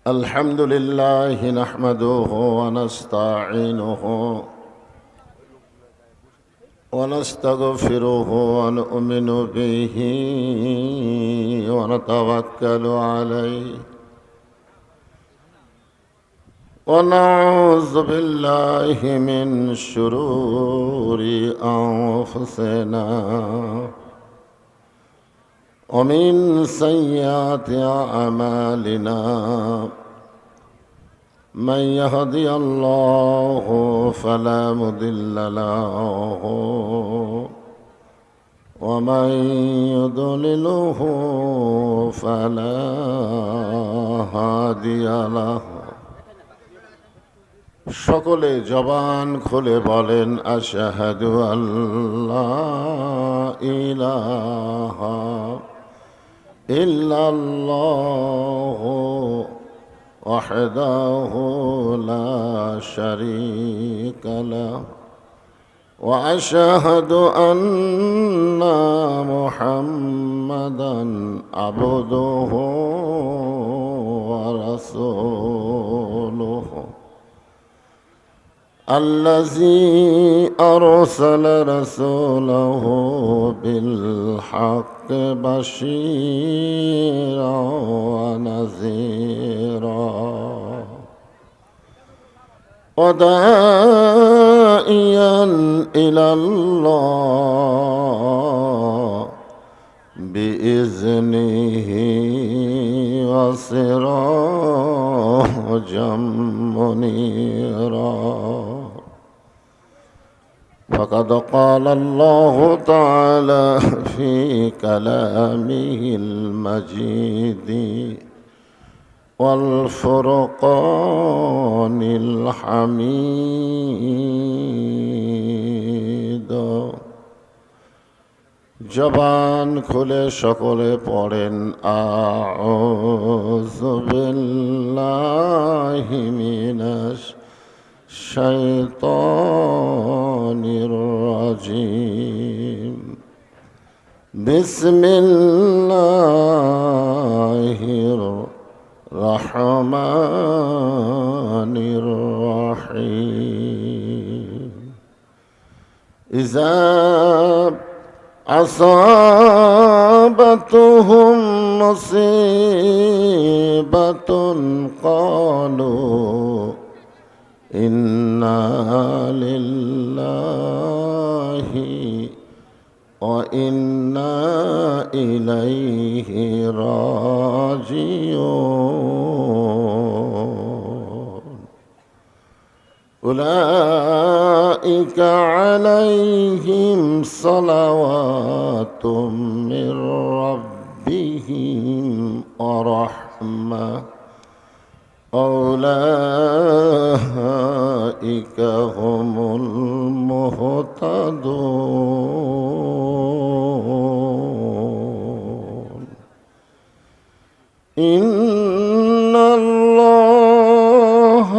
الحمد لله نحمده ونستعينه ونستغفره ونؤمن به ونتوكل عليه ونعوذ بالله من شرور أنفسنا ومن سيئات أعمالنا من يهدي الله فلا مضل له ومن يضلله فلا هادي له সকলে জবান খুলে বলেন আশহাদু আল্লা ইলাহা ইল্লাল্লাহু ওয়াহদাহু লা শারীকা লাহু ওয়া আশহাদু আন্না মুহাম্মাদান আবদুহু ওয়া রাসূলুহু الذي أرسل رسوله بالحق بشيرا ونذيرا وداعيا إلى الله بإذنه وسراجا منيرا فقد قال الله تعالى في كلامه المجيد والفرقان الحميد জবান খুলে সকলে পড়েন আউযু বিল্লাহি মিনাশ শাইতানির রাজিম বিসমিল্লাহির রহমানির রহিম ইযা أصابتهم مصيبة قالوا إنا لله وإنا إليه راجعون أولئك عليهم صلوات من ربهم ورحمة أولئك هم المهتدون إن الله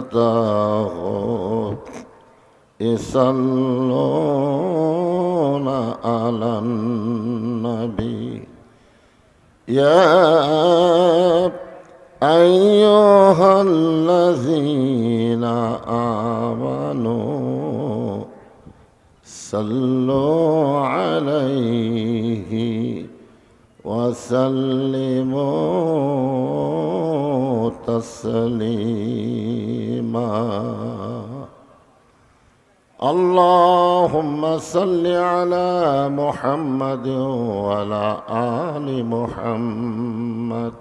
وملائكته يصلون على النبي يا أيها الذين آمنوا صلوا عليه وسلموا تسليما اللهم صل على محمد وعلى آل محمد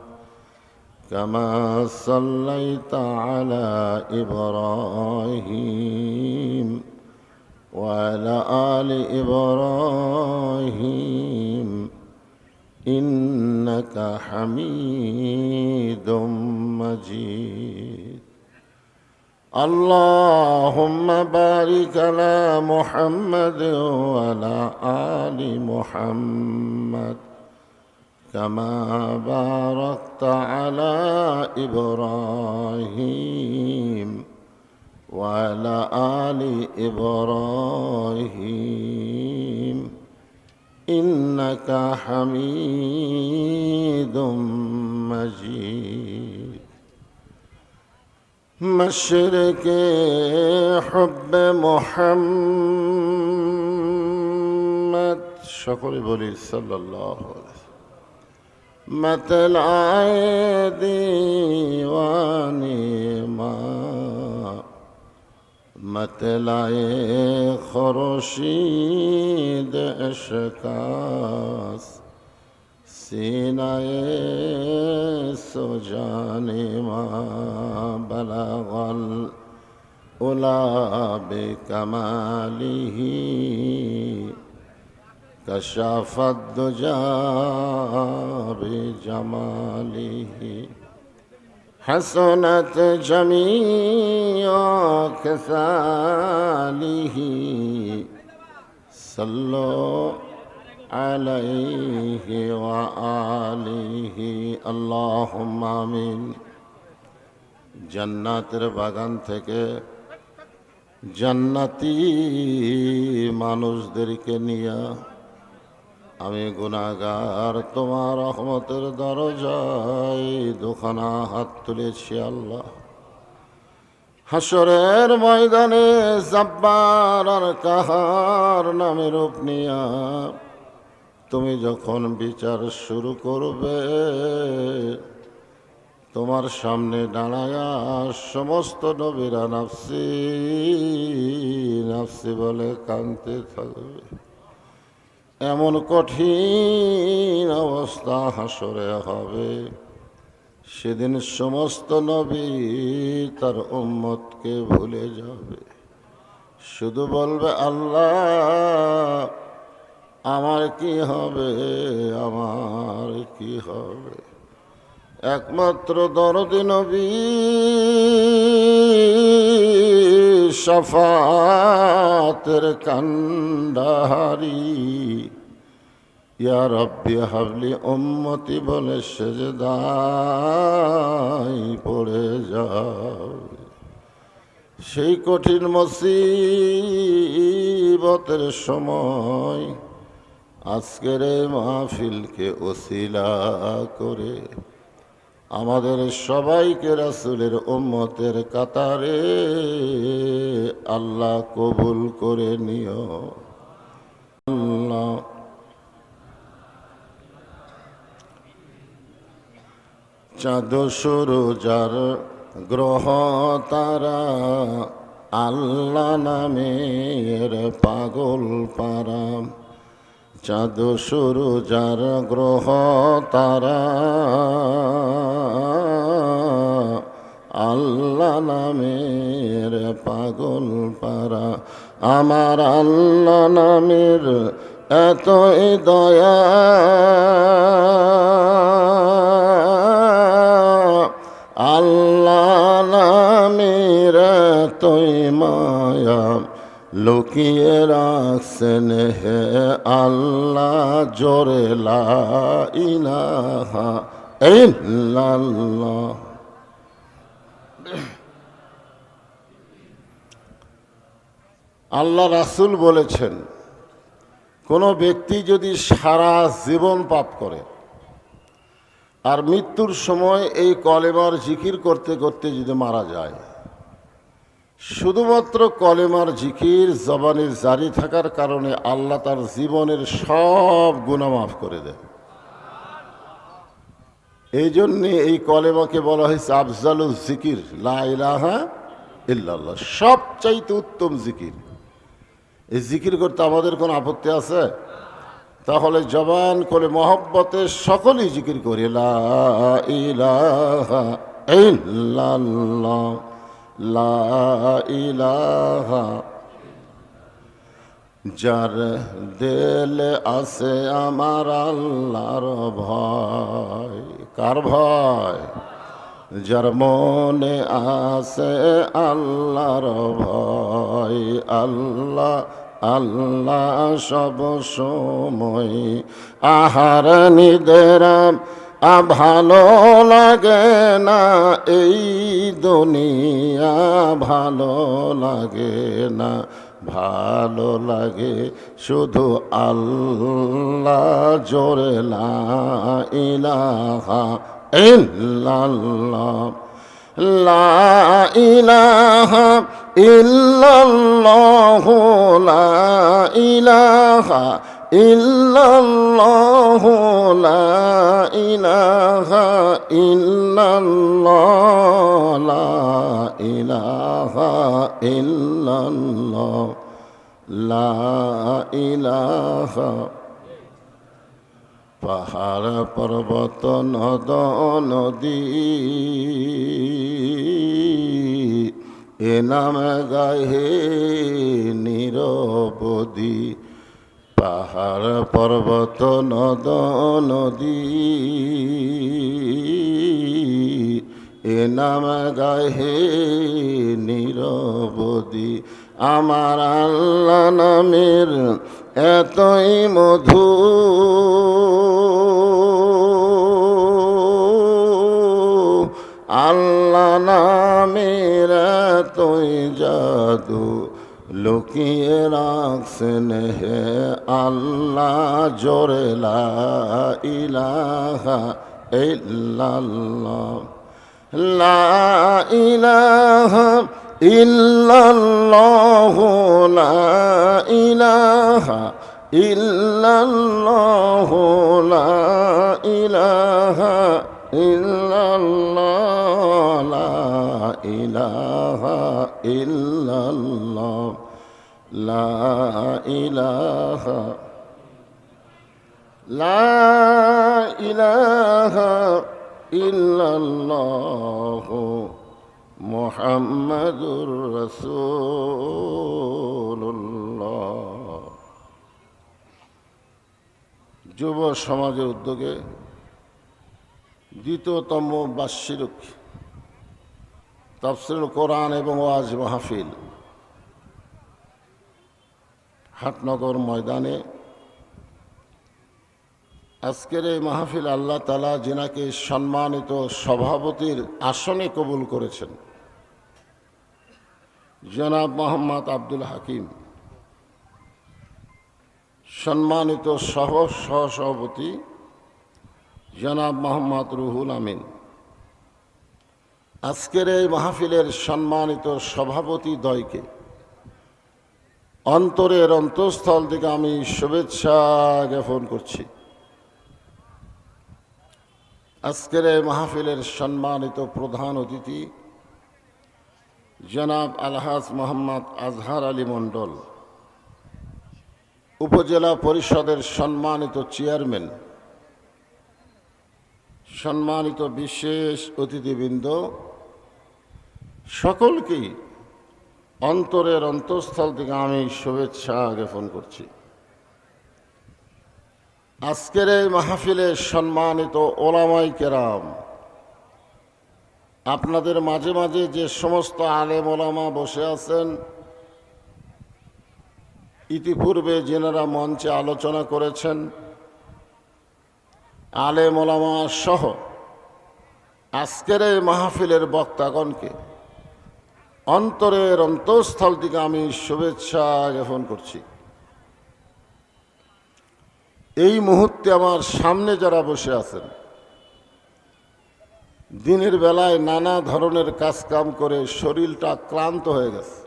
كما صليت على إبراهيم وعلى آل إبراهيم إنك حميد مجيد اللهم بارك على محمد وعلى آل محمد كما باركت على إبراهيم وعلى آل إبراهيم إنك حميد مجيد مشرق حب محمد সকলে বলি সাল্লাল্লাহু আলাইহি মতলায়ে দীওয়ানি মা মতলায়ে খুরশিদ ইশকাস সিনায়ে সুজানে মা বালাগাল উলা বিকামালিহি কশাফাদ দুজা বিজামালিহি حسنت جميع خصاله صلوا عليه وآله اللهم آمين জান্নাতের বাগান থেকে জান্নাতি মানুষদেরকে নিয়ে আমি গুনাহগার তোমার রহমতের দরজায় দুখানা হাত তুলেছি আল্লাহ। হাসরের ময়দানে জব্বার আর কাহার নামে রূপ নিয়া তুমি যখন বিচার শুরু করবে, তোমার সামনে দাঁড়ায়া সমস্ত নবীরা নাফসি নাফসি বলে কাঁদতে থাকবে। এমন কঠিন অবস্থা হাসরে হবে, সেদিন সমস্ত নবী তার উম্মতকে ভুলে যাবে, শুধু বলবে আল্লাহ আমার কি হবে, আমার কি হবে। একমাত্র দরদি নবী শাফাতের কান্ডাহারি ইয়া রব্বি হাবলি উম্মতি বলে সেজদায় পড়ে যাবে। সেই কঠিন মুসিবতের সময় আজকের এই মাহফিলকে ওসিলা করে আমাদের সবাইকে রাসূলের উম্মতের কাতারে আল্লাহ কবুল করে নিও আল্লাহ। চাঁদ সূরজার গ্রহ তারা আল্লাহ নামের পাগল পারা। চাঁদ সূরজার গ্রহ তারা আল্লাহ নামের পাগল পারা। আমার আল্লাহ নামের এতই দয়া, আল্লাহ নামের এতই মায়া, লুকিয়ে রাখছেন হে আল্লাহ জোরে লা ইলাহা ইল্লাল্লাহ। আল্লাহ রাসূল বলেছেন, কোনো ব্যক্তি যদি সারা জীবন পাপ করে আর মৃত্যুর সময় এই কলেমার জিকির করতে করতে যদি মারা যায়, শুধুমাত্র কলেমার জিকির জবানে জারি থাকার কারণে আল্লাহ তার জীবনের সব গুনাহ মাফ করে দেন। এই জন্যে এই কলেমাকে বলা হয়েছে আফজালুল জিকির, লা ইলাহা ইল্লাল্লাহ, সবচাইতে উত্তম জিকির। এই জিকির করতে আমাদের কোনো আপত্তি আছে? তাহলে জবান করে মহব্বতে সকলেই জিকির করি লা ইলাহা ইল্লাল্লাহ, লা ইলাহা। যার দিলে আছে আমার আল্লাহর ভয়, কার ভয়? যার মনে আছে আল্লাহর ভয়, আল্লাহ আল্লাহ সব সময়। আহার নিদেরাম ভালো লাগে না, এই দুনিয়া ভালো লাগে না, ভালো লাগে শুধু আল্লাহ জোরে লা ইলাহা ইল্লাল্লাহ লা ইলাহা ইল্লাল্লাহ লা ইলাহা ইল্লাল্লাহ লা ইলাহা ইল্লাল্লাহ লা ইলাহা ইল্লাল্লাহ লা ইলাহা পাহাড় পর্বত নদ নদী এ নাম গাহে নিরবধি পাহাড় পর্বত নদ নদী এ নাম গাহে নিরবধি আমার আল্লাহ নামের এতই মধু আল্লাহ নামের এতই জাদু লুকিয়ে রাখছেন হে আল্লাহ জোরে লা ইলাহা ইল্লাল্লাহ লা ইলাহা ইল্লাল্লাহ লা ইলাহা ইল্লাল্লাহ লা ইলাহা ইল্লাল্লাহ লা ইলাহা ইল্লাল্লাহ লা ইলাহা লা ইলাহা ইল্লাল্লাহ মুহাম্মাদুর রাসূলুল্লাহ। যুব সমাজের উদ্যোগে দ্বিতীয়তম বার্ষিক তাফসীরুল কোরআন এবং ওয়াজ মাহফিল হাটনগর ময়দানে আজকের এই মাহফিল আল্লাহ তাআলা যিনাকে সম্মানিত সভাপতির আসনে কবুল করেছেন, জনাব মোহাম্মদ আব্দুল হাকিম, সম্মানিত সহসভাপতি জনাব মোহাম্মদ রুহুল আমিন, আজকের এই মাহফিলের সম্মানিত সভাপতি দ্বয়কে অন্তরের অন্তঃস্থল থেকে আমি শুভেচ্ছা জ্ঞাপন করছি। আজকের এই মাহফিলের সম্মানিত প্রধান অতিথি জনাব আলহাজ মোহাম্মদ আজহার আলী মণ্ডল, উপজেলা পরিষদের সম্মানিত চেয়ারম্যান, সম্মানিত বিশেষ অতিথিবৃন্দ, সকলকেই অন্তরের অন্তঃস্থল থেকে আমি শুভেচ্ছা জ্ঞাপন করছি। আজকের এই মাহফিলে সম্মানিত ওলামাই কেরাম, আপনাদের মাঝে মাঝে যে সমস্ত আলেম ওলামা বসে আছেন, ইতিপূর্বে যেনারা মঞ্চে আলোচনা করেছেন, আলেম ওলামা সহ আজকের এই মাহফিলের বক্তাগণকে অন্তরের অন্তঃস্থল থেকে আমি শুভেচ্ছা জ্ঞাপন করছি। এই মুহূর্তে আমার সামনে যারা বসে আছেন, দিনের বেলায় নানা ধরনের কাজকাম করে শরীরটা ক্লান্ত হয়ে গেছে,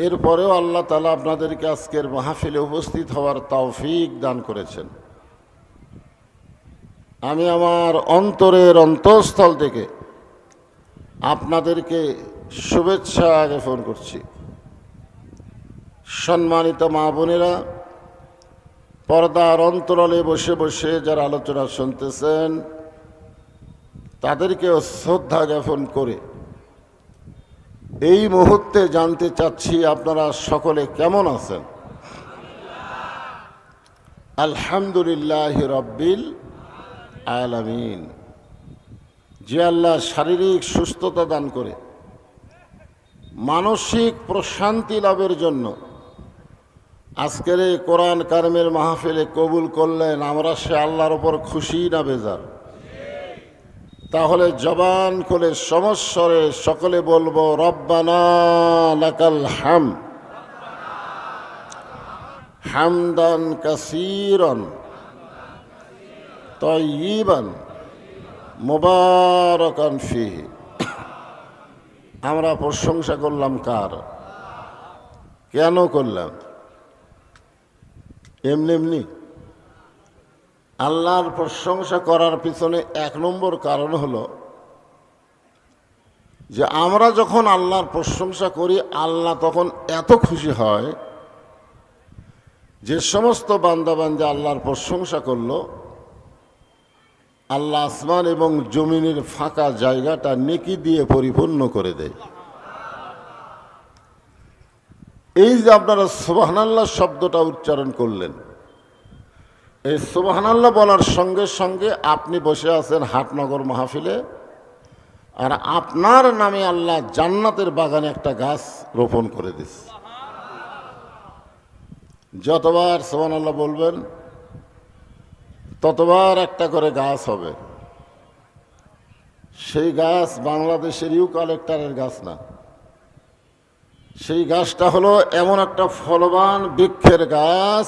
এরপরেও আল্লাহ তাআলা আপনাদেরকে আজকের মাহফিলে উপস্থিত হওয়ার তৌফিক দান করেছেন। আমি আমার অন্তরের অন্তঃস্থল থেকে আপনাদেরকে শুভেচ্ছা জ্ঞাপন করছি। সম্মানিত মা বোনেরা, পর্দার অন্তরালে বসে বসে যারা আলোচনা শুনতেছেন, তাদেরকেও শ্রদ্ধা জ্ঞাপন করে এই মুহূর্তে জানতে চাচ্ছি আপনারা সকলে কেমন আছেন। আলহামদুলিল্লাহ রব্বিল আলামিন। যে আল্লাহ শারীরিক সুস্থতা দান করে মানসিক প্রশান্তি লাভের জন্য আজকের এই কোরআন কারিমের মাহফিলে কবুল করলেন, আমরা সে আল্লাহর ওপর খুশি না বেজার? তাহলে জবান খুলে সমস্বরে সকলে বলবো রব্বানা লাকাল হামদ হামদান কাসীরান তাইয়িবান মুবারাকান ফীহি। আমরা প্রশংসা করলাম কার? কেন করলাম? এমনি এমনি? আল্লাহর প্রশংসা করার পিছনে এক নম্বর কারণ হলো যে আমরা যখন আল্লাহর প্রশংসা করি আল্লাহ তখন এত খুশি হয়, যে সমস্ত বান্দা আল্লাহর প্রশংসা করলো আল্লাহ আসমান এবং জমিনের ফাঁকা জায়গাটা নেকি দিয়ে পরিপূর্ণ করে দেয়। এই যে আপনারা সুবহানাল্লাহ শব্দটা উচ্চারণ করলেন, এই সুবহানাল্লাহ বলার সঙ্গে সঙ্গে আপনি বসে আছেন হাটনগর মাহফিলে, আর আপনার নামে আল্লাহ জান্নাতের বাগানে একটা গাছ রোপণ করে দিচ্ছে। যতবার সুবহানাল্লাহ বলবেন ততবার একটা করে গাছ হবে। সেই গাছ বাংলাদেশের ইউক্যালিপটাসের গাছ না, সেই গাছটা হলো এমন একটা ফলবান বৃক্ষের গাছ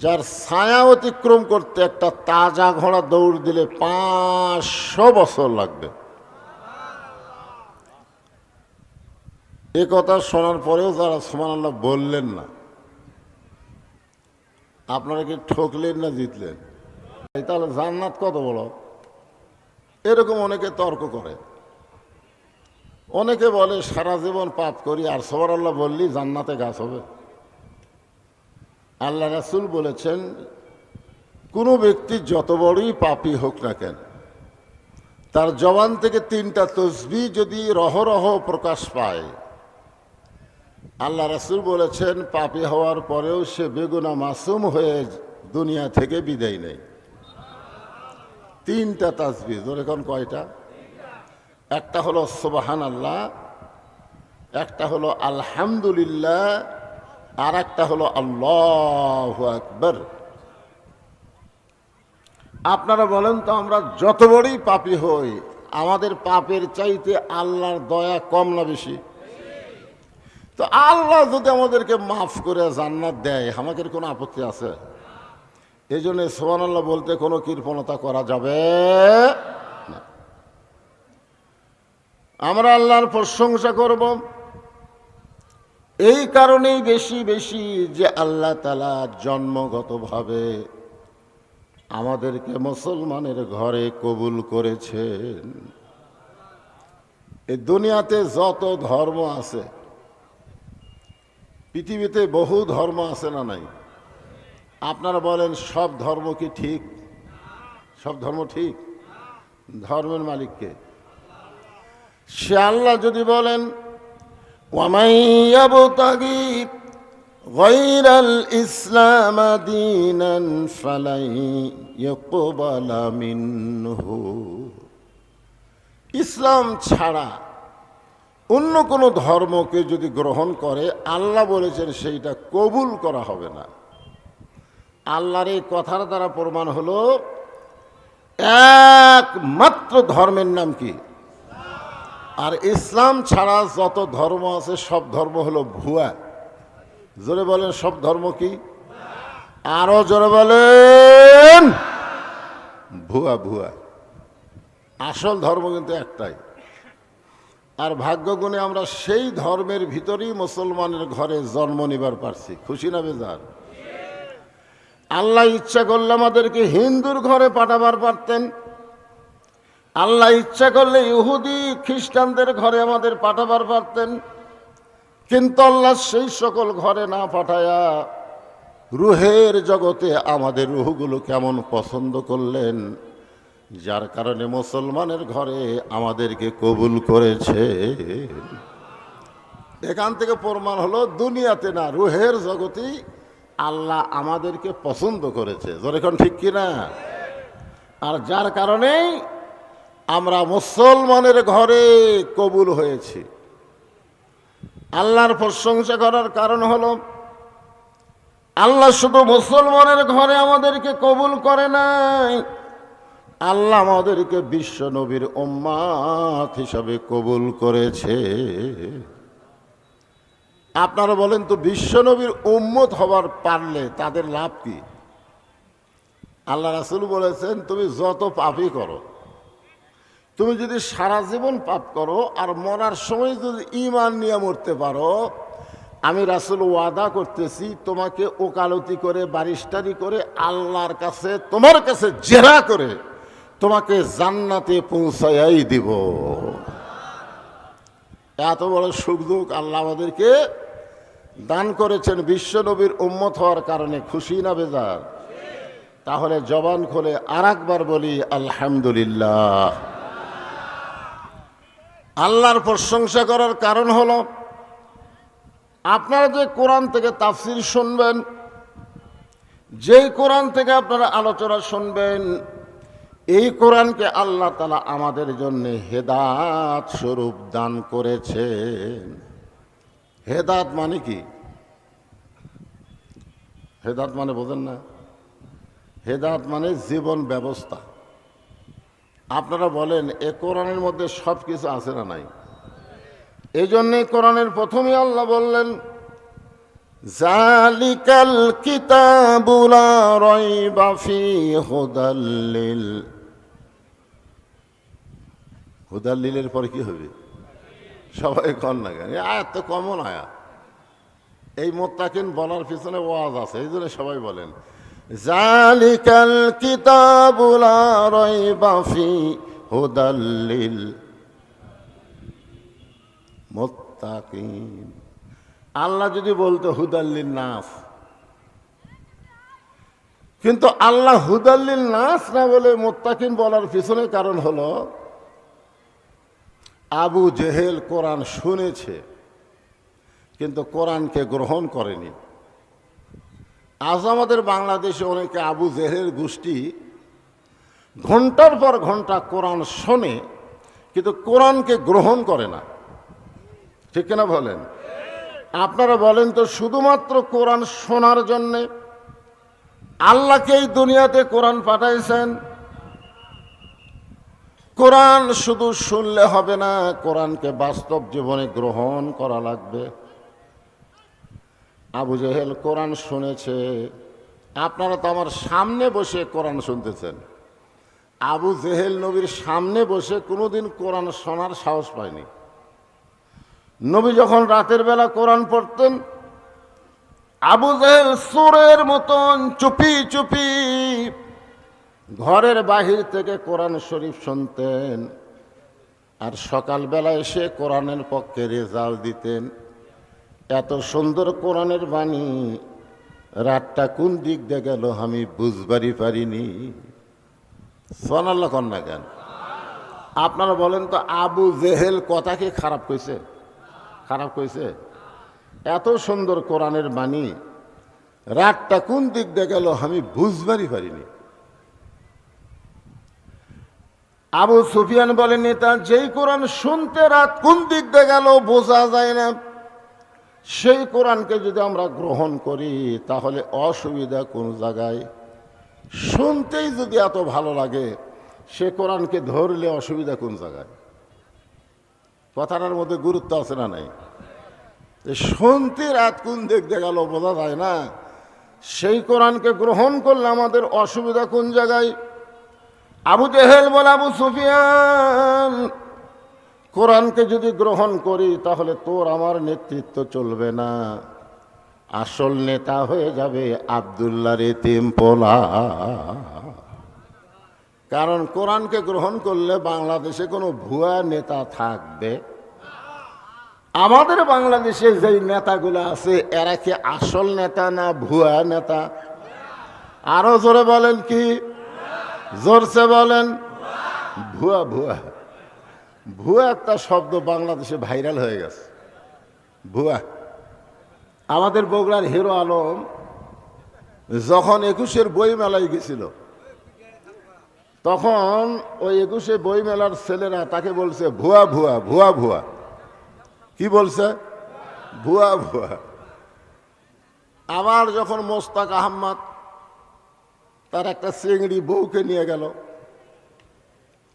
যার ছায়া অতিক্রম করতে একটা তাজা ঘোড়া দৌড় দিলে 500 বছর লাগবে। এ কথা শোনার পরেও যারা সুবহানাল্লাহ বললেন না, আপনারা কি ঠকলেন না জিতলেন? তাহলে জান্নাত কত বড়? এরকম অনেকে তর্ক করে। অনেকে বলে সারা জীবন পাপ করি আর সুবহানাল্লাহ বললি জান্নাতে গাছ হবে। আল্লাহ রাসূল বলেছেন কোনো ব্যক্তি যত বড়ই পাপী হোক না কেন, তার জবান থেকে 3টা তাসবিহ যদি রহরহ প্রকাশ পায়, আল্লাহ রাসূল বলেছেন পাপী হওয়ার পরেও সে বেগুনাহ মাসুম হয়ে দুনিয়া থেকে বিদায় নেয়। 3টা তাসবিহ। এখন কয়টা? একটা হলো সুবহানাল্লাহ, একটা হলো আলহামদুলিল্লাহ, আর একটা হলো আল্লাহু আকবার। আপনারা বলেন তো, আমরা যত বড়ই পাপী হই আমাদের পাপের চাইতে আল্লাহর দয়া কম না বেশি? তো আল্লাহ যদি আমাদেরকে মাফ করে জান্নাত দেয়, আমাদের কোনো আপত্তি আছে? এই জন্য সুবহানাল্লাহ বলতে কোনো কৃপণতা করা যাবে না। আমরা আল্লাহর প্রশংসা করব এই কারণেই বেশি বেশি যে আল্লাহ তাআলা জন্মগতভাবে আমাদেরকে মুসলমানের ঘরে কবুল করেছেন। এই দুনিয়াতে যত ধর্ম আছে, পৃথিবীতে বহু ধর্ম আছে না নাই? আপনারা বলেন সব ধর্ম কি ঠিক? সব ধর্ম ঠিক? ধর্মের মালিককে? সে আল্লাহ যদি বলেন ওয়ামান ইয়াবতাগি গায়রাল ইসলাম দীনান ফালাই ইয়াকবালা মিনহু, ইসলাম ছাড়া অন্য কোনো ধর্মকে যদি গ্রহণ করে আল্লাহ বলেছেন সেইটা কবুল করা হবে না। আল্লাহর এই কথার দ্বারা প্রমাণ হলো একমাত্র ধর্মের নাম কি? আর ইসলাম ছাড়া যত ধর্ম আছে সব ধর্ম হলো ভুয়া। জোরে বলেন সব ধর্ম কি? আরো জোরে বলেন ভুয়া। ভুয়া। আসল ধর্ম কিন্তু একটাই। আর ভাগ্যগুণে আমরা সেই ধর্মের ভিতরেই মুসলমানের ঘরে জন্ম নিবার পারছি। খুশি না বেজার? আল্লাহ ইচ্ছা করলে আমাদেরকে হিন্দুর ঘরে পাঠাবার পারতেন, আল্লাহ ইচ্ছা করলে ইহুদি খ্রিস্টানদের ঘরে আমাদের পাঠাবার পারতেন, কিন্তু আল্লাহ সেই সকল ঘরে না পাঠায়া রুহের জগতে আমাদের রুহগুলো কেমন পছন্দ করলেন, যার কারণে মুসলমানের ঘরে আমাদেরকে কবুল করেছে। এখান থেকে প্রমাণ হলো দুনিয়াতে না, রুহের জগতেই আল্লাহ আমাদেরকে পছন্দ করেছে। যখন ঠিক কিনা? আর যার কারণেই আমরা মুসলমানের ঘরে কবুল হয়েছি। আল্লাহর প্রশংসা করার কারণ হলো আল্লাহ শুধু মুসলমানের ঘরে আমাদেরকে কবুল করে নাই, আল্লাহ আমাদেরকে বিশ্ব নবীর উম্মত হিসাবে কবুল করেছে। আপনারা বলেন তো, বিশ্ব নবীর উম্মত হবার পারলে তাদের লাভ কি? আল্লাহ রাসূল বলেছেন, তুমি যত পাপই করো, তুমি যদি সারা জীবন পাপ করো আর মরার সময় যদি ঈমান নিয়ে মরতে পারো, আমি রাসূল ওয়াদা করতেছি তোমাকে ওকালতি করে বারিশটারি করে আল্লাহর কাছে তোমার কাছে জেরা করে তোমাকে জান্নাতে পৌঁছায়াই দিব। এত বড় সুযোগ আল্লাহ আমাদেরকে দান করেছেন বিশ্ব নবীর উম্মত হওয়ার কারণে। খুশি না বেজার? তাহলে জবান খুলে আর একবার বলি আলহামদুলিল্লাহ। আল্লাহর প্রশংসা করার কারণ হলো, আপনারা যে কোরআন থেকে তাফসির শুনবেন, যেই কোরআন থেকে আপনারা আলোচনা শুনবেন, এই কোরআনকে আল্লাহ তাআলা আমাদের জন্য হেদায়েত স্বরূপ দান করেছেন। হেদায়েত মানে কি? হেদায়েত মানে বোঝেন না? হেদায়েত মানে জীবন ব্যবস্থা। আপনারা বলেন, এ কোরআনের মধ্যে সব কিছু আছে না নাই? এই জন্যই কোরআনের প্রথমে আল্লাহ বললেন, জালিকাল কিতাবু লা রাইবা ফীহি হুদাল্লিল। হুদাল্লিলের পরে কি হবে? সবাই কন না কেন? আয়াত তো কমন আয়াত। এই মুত্তাকিন বলার পিছনে ওয়াজ আছে, এই জন্য সবাই বলেন জালিকাল কিতাবু লা রাইবা ফীহি হুদাল্লিল মুত্তাকিন। আল্লাহ যদি বলতো হুদাল্লিল নাস, কিন্তু আল্লাহ হুদাল্লিল নাস না বলে মুত্তাকিন বলার পিছনে কারণ হলো, আবু জেহেল কোরআন শুনেছে কিন্তু কোরআনকে গ্রহণ করেনি। আজ আমাদের বাংলাদেশে অনেকে আবু জেহেলের গোষ্ঠী ঘন্টার পর ঘন্টা কোরআন শোনে কিন্তু কোরআনকে গ্রহণ করে না। ঠিক কিনা বলেন? আপনারা বলেন তো, শুধুমাত্র কোরআন শোনার জন্যে আল্লাহকে এই দুনিয়াতে কোরআন পাঠাইছেন? কোরআন শুধু শুনলে হবে না, কোরআনকে বাস্তব জীবনে গ্রহণ করা লাগবে। আবু জেহেল কোরআন শুনেছে, আপনারা তো আমার সামনে বসে কোরআন শুনতেছেন। আবু জেহেল নবীর সামনে বসে কোনোদিন কোরআন শোনার সাহস পায়নি। নবী যখন রাতের বেলা কোরআন পড়তেন, আবু জেহেল চোরের মতন চুপি চুপি ঘরের বাহির থেকে কোরআন শরীফ শুনতেন, আর সকালবেলা এসে কোরআনের পক্ষে রেজাল্ট দিতেন। এত সুন্দর কোরআনের বাণী, রাতটা কোন দিক দিয়ে গেল আমি বুঝবারই পারিনি। সুবহানাল্লাহ কন্যা কেন? আপনারা বলেন তো, আবু জেহেল কথা কি খারাপ কইছে? খারাপ কইছে? এত সুন্দর কোরআনের বাণী, রাতটা কোন দিক দিয়ে গেল আমি বুঝবারই পারিনি। আবু সুফিয়ান বলেন, নেতা যেই কোরআন শুনতে রাত কোন দিক দিয়ে গেল বোঝা যায় না, সেই কোরআনকে যদি আমরা গ্রহণ করি তাহলে অসুবিধা কোন জায়গায়? শুনতেই যদি এত ভালো লাগে, সে কোরআনকে ধরলে অসুবিধা কোন জায়গায়? কথাটার মধ্যে গুরুত্ব আছে না নাই? শুনতে রাত কোন দিক দিয়ে গেল বোঝা যায় না, সেই কোরআনকে গ্রহণ করলে আমাদের অসুবিধা কোন জায়গায়? আবু জেহেল বলে, আবু সুফিয়ান, কোরআনকে যদি গ্রহণ করি তাহলে তোর আমার নেতৃত্ব চলবে না, আসল নেতা হয়ে যাবে আব্দুল্লাহর এতিম পোলা। কারণ কোরআনকে গ্রহণ করলে বাংলাদেশে কোনো ভুয়া নেতা থাকবে? আমাদের বাংলাদেশে যেই নেতাগুলো আছে, এরা কি আসল নেতা না ভুয়া নেতা? আরো জোরে বলেন, কি জোরসে বলেন? ভুয়া। ভুয়া ভুয়া একটা শব্দ বাংলাদেশে ভাইরাল হয়ে গেছে, ভুয়া। আমাদের বগুড়ার হিরো আলম যখন 21-এর বই মেলায় গেছিল, তখন ওই 21-এ বই মেলার ছেলেরা তাকে বলছে ভুয়া ভুয়া ভুয়া ভুয়া। কি বলছে? ভুয়া ভুয়া। আবার যখন মোস্তাক আহমদ তার একটা চিংড়ি বউকে নিয়ে গেল,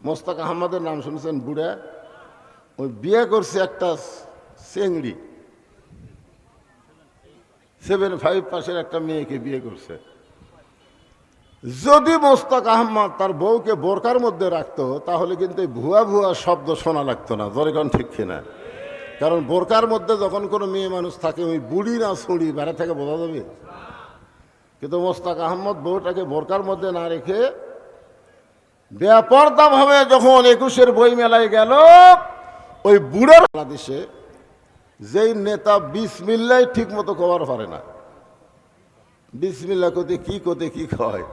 মোস্তাক আহমদের নাম শুনছেন? বুড়া, ওই বিয়ে করছে একটা চেংড়ি, 7.5 পাশের একটা মেয়েকে বিয়ে করছে। যদি মোস্তাক আহমদ তার বউকে বোরকার মধ্যে রাখতো তাহলে কিন্তু ভুয়া ভুয়া শব্দ শোনা লাগতো না। জোরে কোন ঠিক কিনা? কারণ বোরকার মধ্যে যখন কোনো মেয়ে মানুষ থাকে, ওই বুড়ি না ছুড়ি বেড়া থেকে বোঝা যাবে। কিন্তু মোস্তাক আহমদ বউটাকে বোরকার মধ্যে না রেখে বেপরদা ভাবে যখন 21-এর বই মেলায় গেল, ওই বুড়ার বাংলাদেশে যেই নেতা বিসমিল্লাহ ঠিক মতো কবার পারে না, বিসমিল্লাহ কোতে কি কয়,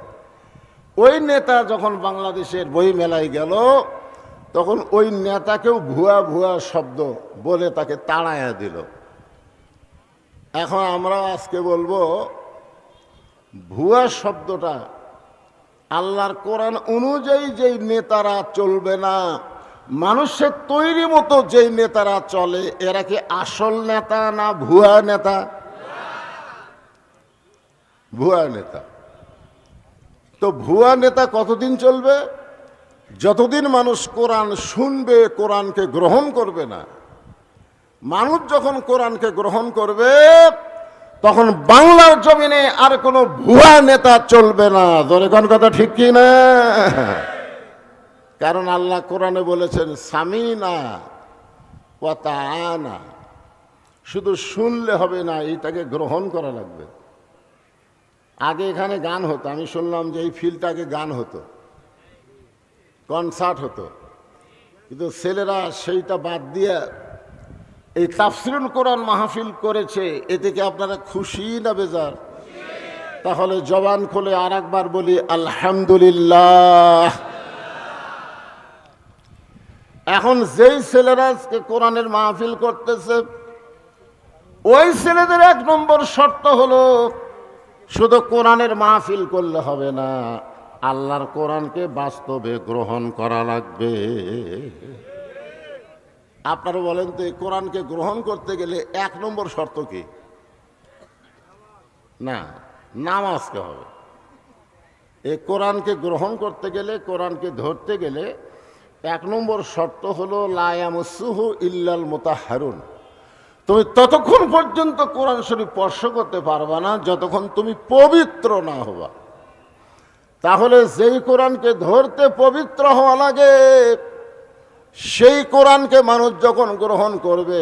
ওই নেতা যখন বাংলাদেশের বই মেলায় গেল তখন ওই নেতাকেও ভুয়া ভুয়া শব্দ বলে তাকে তাড়াইয়া দিল। এখন আমরা আজকে বলবো ভুয়া শব্দটা আল্লাহর কোরআন অনুযায়ী যেই নেতারা চলবে না, মানুষের তৈরি মতো যেই নেতারা চলে, এরা কি আসল নেতা না ভুয়া নেতা? ভুয়া নেতা। তো ভুয়া নেতা কতদিন চলবে? যতদিন মানুষ কোরআন শুনবে, কোরআনকে গ্রহণ করবে না। মানুষ যখন কোরআনকে গ্রহণ করবে তখন বাংলার জমিনে আর কোনো ভুয়া নেতা চলবে না। জোরে কোন কথা ঠিক কি না? কারণ আল্লাহ কোরআনে বলেছেন সামিনা ওয়া তাআনা, শুধু শুনলে হবে না, এইটাকে গ্রহণ করা লাগবে। আগে এখানে গান হতো, আমি শুনলাম যে এই ফিল্ডটা আগে গান হতো, কনসার্ট হতো, কিন্তু ছেলেরা সেইটা বাদ দিয়ে এই তাফসিরুল কোরআন মাহফিল করেছে। এতে কি আপনারা খুশি না বেজার? তাহলে জবান খুলে আর একবার বলি আলহামদুলিল্লাহ। এখন যেই ছেলেরা আজকে কোরআনের মাহফিল করতেছে, ওই ছেলেদের 1 নম্বর শর্ত হলো শুধু কোরআনের মাহফিল করলে হবে না, আল্লাহর কোরআনকে বাস্তবে গ্রহণ করা লাগবে। আপনারা বলেন তো, এই কোরআনকে গ্রহণ করতে গেলে 1 নম্বর শর্ত কি? না, নামাজকে হবে। এই কোরআনকে গ্রহণ করতে গেলে, কোরআনকে ধরতে গেলে 1 নম্বর শর্ত হলো লা ইয়ামাসসুহু ইল্লাল মুতাহহারুন। তুমি ততক্ষণ পর্যন্ত কোরআন শরীফ স্পর্শ করতে পারবা না যতক্ষণ তুমি পবিত্র না হবা। তাহলে যেই কোরআনকে ধরতে পবিত্র হওয়া লাগে, সেই কোরআনকে মানুষ যখন গ্রহণ করবে,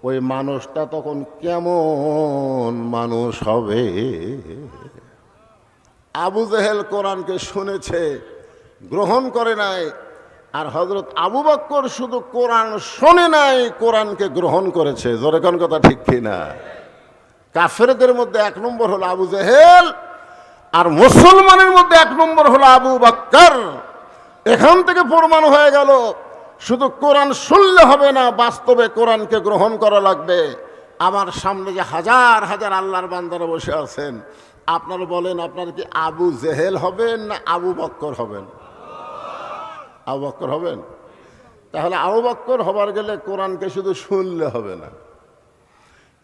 ওই মানুষটা তখন কেমন মানুষ হবে? আবু জেহেল কোরআনকে শুনেছে, গ্রহণ করে নাই, আর হযরত আবু বকর শুধু কোরআন শোনে নাই, কোরআনকে গ্রহণ করেছে। জোরে কোন কথা ঠিক কিনা? কাফেরদের মধ্যে 1 নম্বর হলো আবু জেহেল, আর মুসলমানের মধ্যে 1 নম্বর হলো আবু বকর। এখান থেকে প্রমাণ হয়ে গেল শুধু কোরআন শুনলে হবে না, বাস্তবে কোরআনকে গ্রহণ করা লাগবে। আমার সামনে যে হাজার হাজার আল্লাহর বান্দারা বসে আছেন, আপনারা বলেন আপনারা কি আবু জেহেল হবেন না আবু বকর হবেন? আবু বকর হবেন। তাহলে আবু বকর হবার গেলে কোরআনকে শুধু শুনলে হবে না,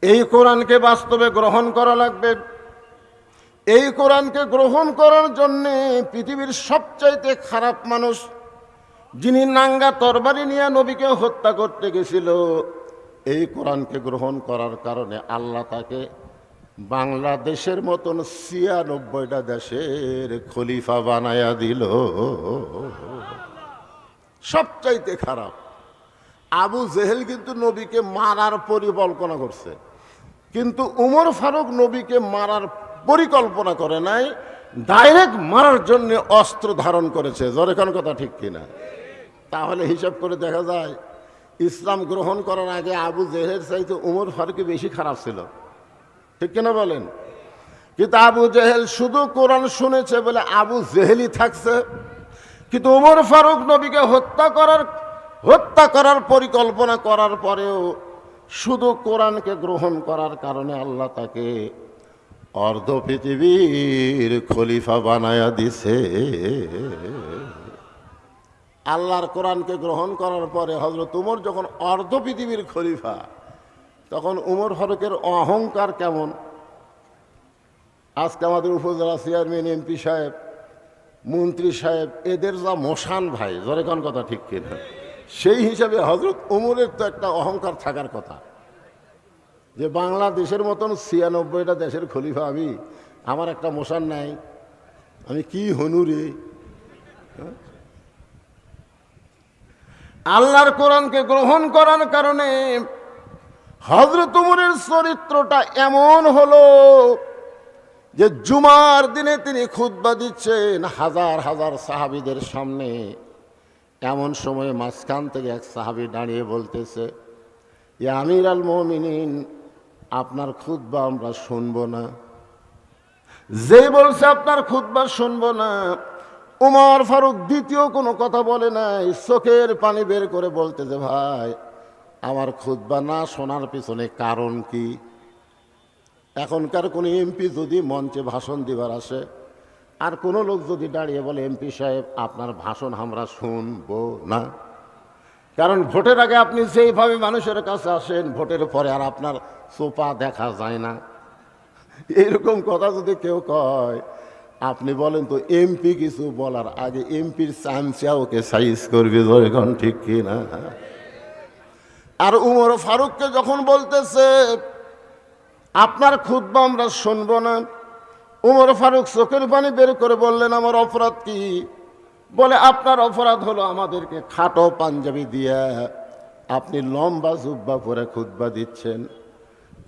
এই কোরআনকে বাস্তবে গ্রহণ করা লাগবে। এই কোরআনকে গ্রহণ করার জন্যে পৃথিবীর সবচাইতে খারাপ মানুষ, যিনি নাঙ্গা তরবারি নিয়ে নবীকে হত্যা করতে গেছিল, এই কোরআনকে গ্রহণ করার কারণে আল্লাহ তাকে বাংলাদেশের মতন 96টা দেশের খলিফা বানায়া দিল। সবচাইতে খারাপ আবু জেহেল কিন্তু নবীকে মারার পরিকল্পনা করছে, কিন্তু উমর ফারুক নবীকে মারার পরিকল্পনা করে নাই, ডাইরেক্ট মারার জন্য অস্ত্র ধারণ করেছে। জোরে কোন কথা ঠিক কিনা? তাহলে হিসাব করে দেখা যায় ইসলাম গ্রহণ করার আগে আবু জেহেলের চাইতে উমর ফারুকই বেশি খারাপ ছিল, ঠিক কিনা বলেন? কিন্তু আবু জেহেল শুধু কোরআন শুনেছে বলে আবু জেহেলই থাকছে, কিন্তু উমর ফারুক নবীকে হত্যা করার পরিকল্পনা করার পরেও শুধু কোরআনকে গ্রহণ করার কারণে আল্লাহ তাকে অর্ধ পৃথিবীর খলিফা বানায়া দিছে। আল্লাহর কোরআনকে গ্রহণ করার পরে হযরত উমর যখন অর্ধ পৃথিবীর খলিফা, তখন উমর ফারুকের অহংকার কেমন। আজকে আমাদের উপজেলা চেয়ারম্যান, এমপি সাহেব মন্ত্রী সাহেব এদের যা মশান ভাই, জোরে কোন কথা ঠিক কিনা? সেই হিসাবে হজরত ওমরের তো একটা অহংকার থাকার কথা যে বাংলাদেশের মতন ৯৬টা দেশের খলিফা আমি, আমার একটা মশান নাই, আমি কি হনুরে? আল্লাহর কোরআনকে গ্রহণ করার কারণে হযরত ওমরের চরিত্রটা এমন হলো যে জুমার দিনে তিনি খুতবা দিচ্ছেন হাজার হাজার সাহাবীদের সামনে। এমন সময় মাঝখান থেকে এক সাহাবী দাঁড়িয়ে বলতেছে, ইয়া আমির আল মুমিনিন, আপনার খুতবা আমরা শুনবো না। যে বলছে আপনার খুতবা শুনবো না, উমর ফারুক দ্বিতীয় কোনো কথা বলে নাই, চোখের পানি বের করে বলতেছে, ভাই আমার খুতবা না শোনার পিছনে কারণ কি? এখনকার কোনো এমপি যদি মঞ্চে ভাষণ দিবার আসে, আর কোনো লোক যদি দাঁড়িয়ে বলে, এমপি সাহেব আপনার ভাষণ আমরা শুনবো না, কারণ ভোটের আগে আপনি যেইভাবে মানুষের কাছে আসেন, ভোটের পরে আর আপনার সোপা দেখা যায় না। এরকম কথা যদি কেউ কয়, আপনি বলেন তো এমপি কিছু বলার আগে এমপির চামচা ওকে সাইজ করবে, এখন ঠিক কি না? আর উমর ফারুককে যখন বলতেছে আপনার খুতবা আমরা শুনবো না, উমর ফারুক চোখের পানি বের করে বললেন, আমার অপরাধ কি? বলে, আপনার অপরাধ হলো আমাদেরকে খাটো পাঞ্জাবি দিয়া আপনি লম্বা জুব্বা পরে খুতবা দিচ্ছেন।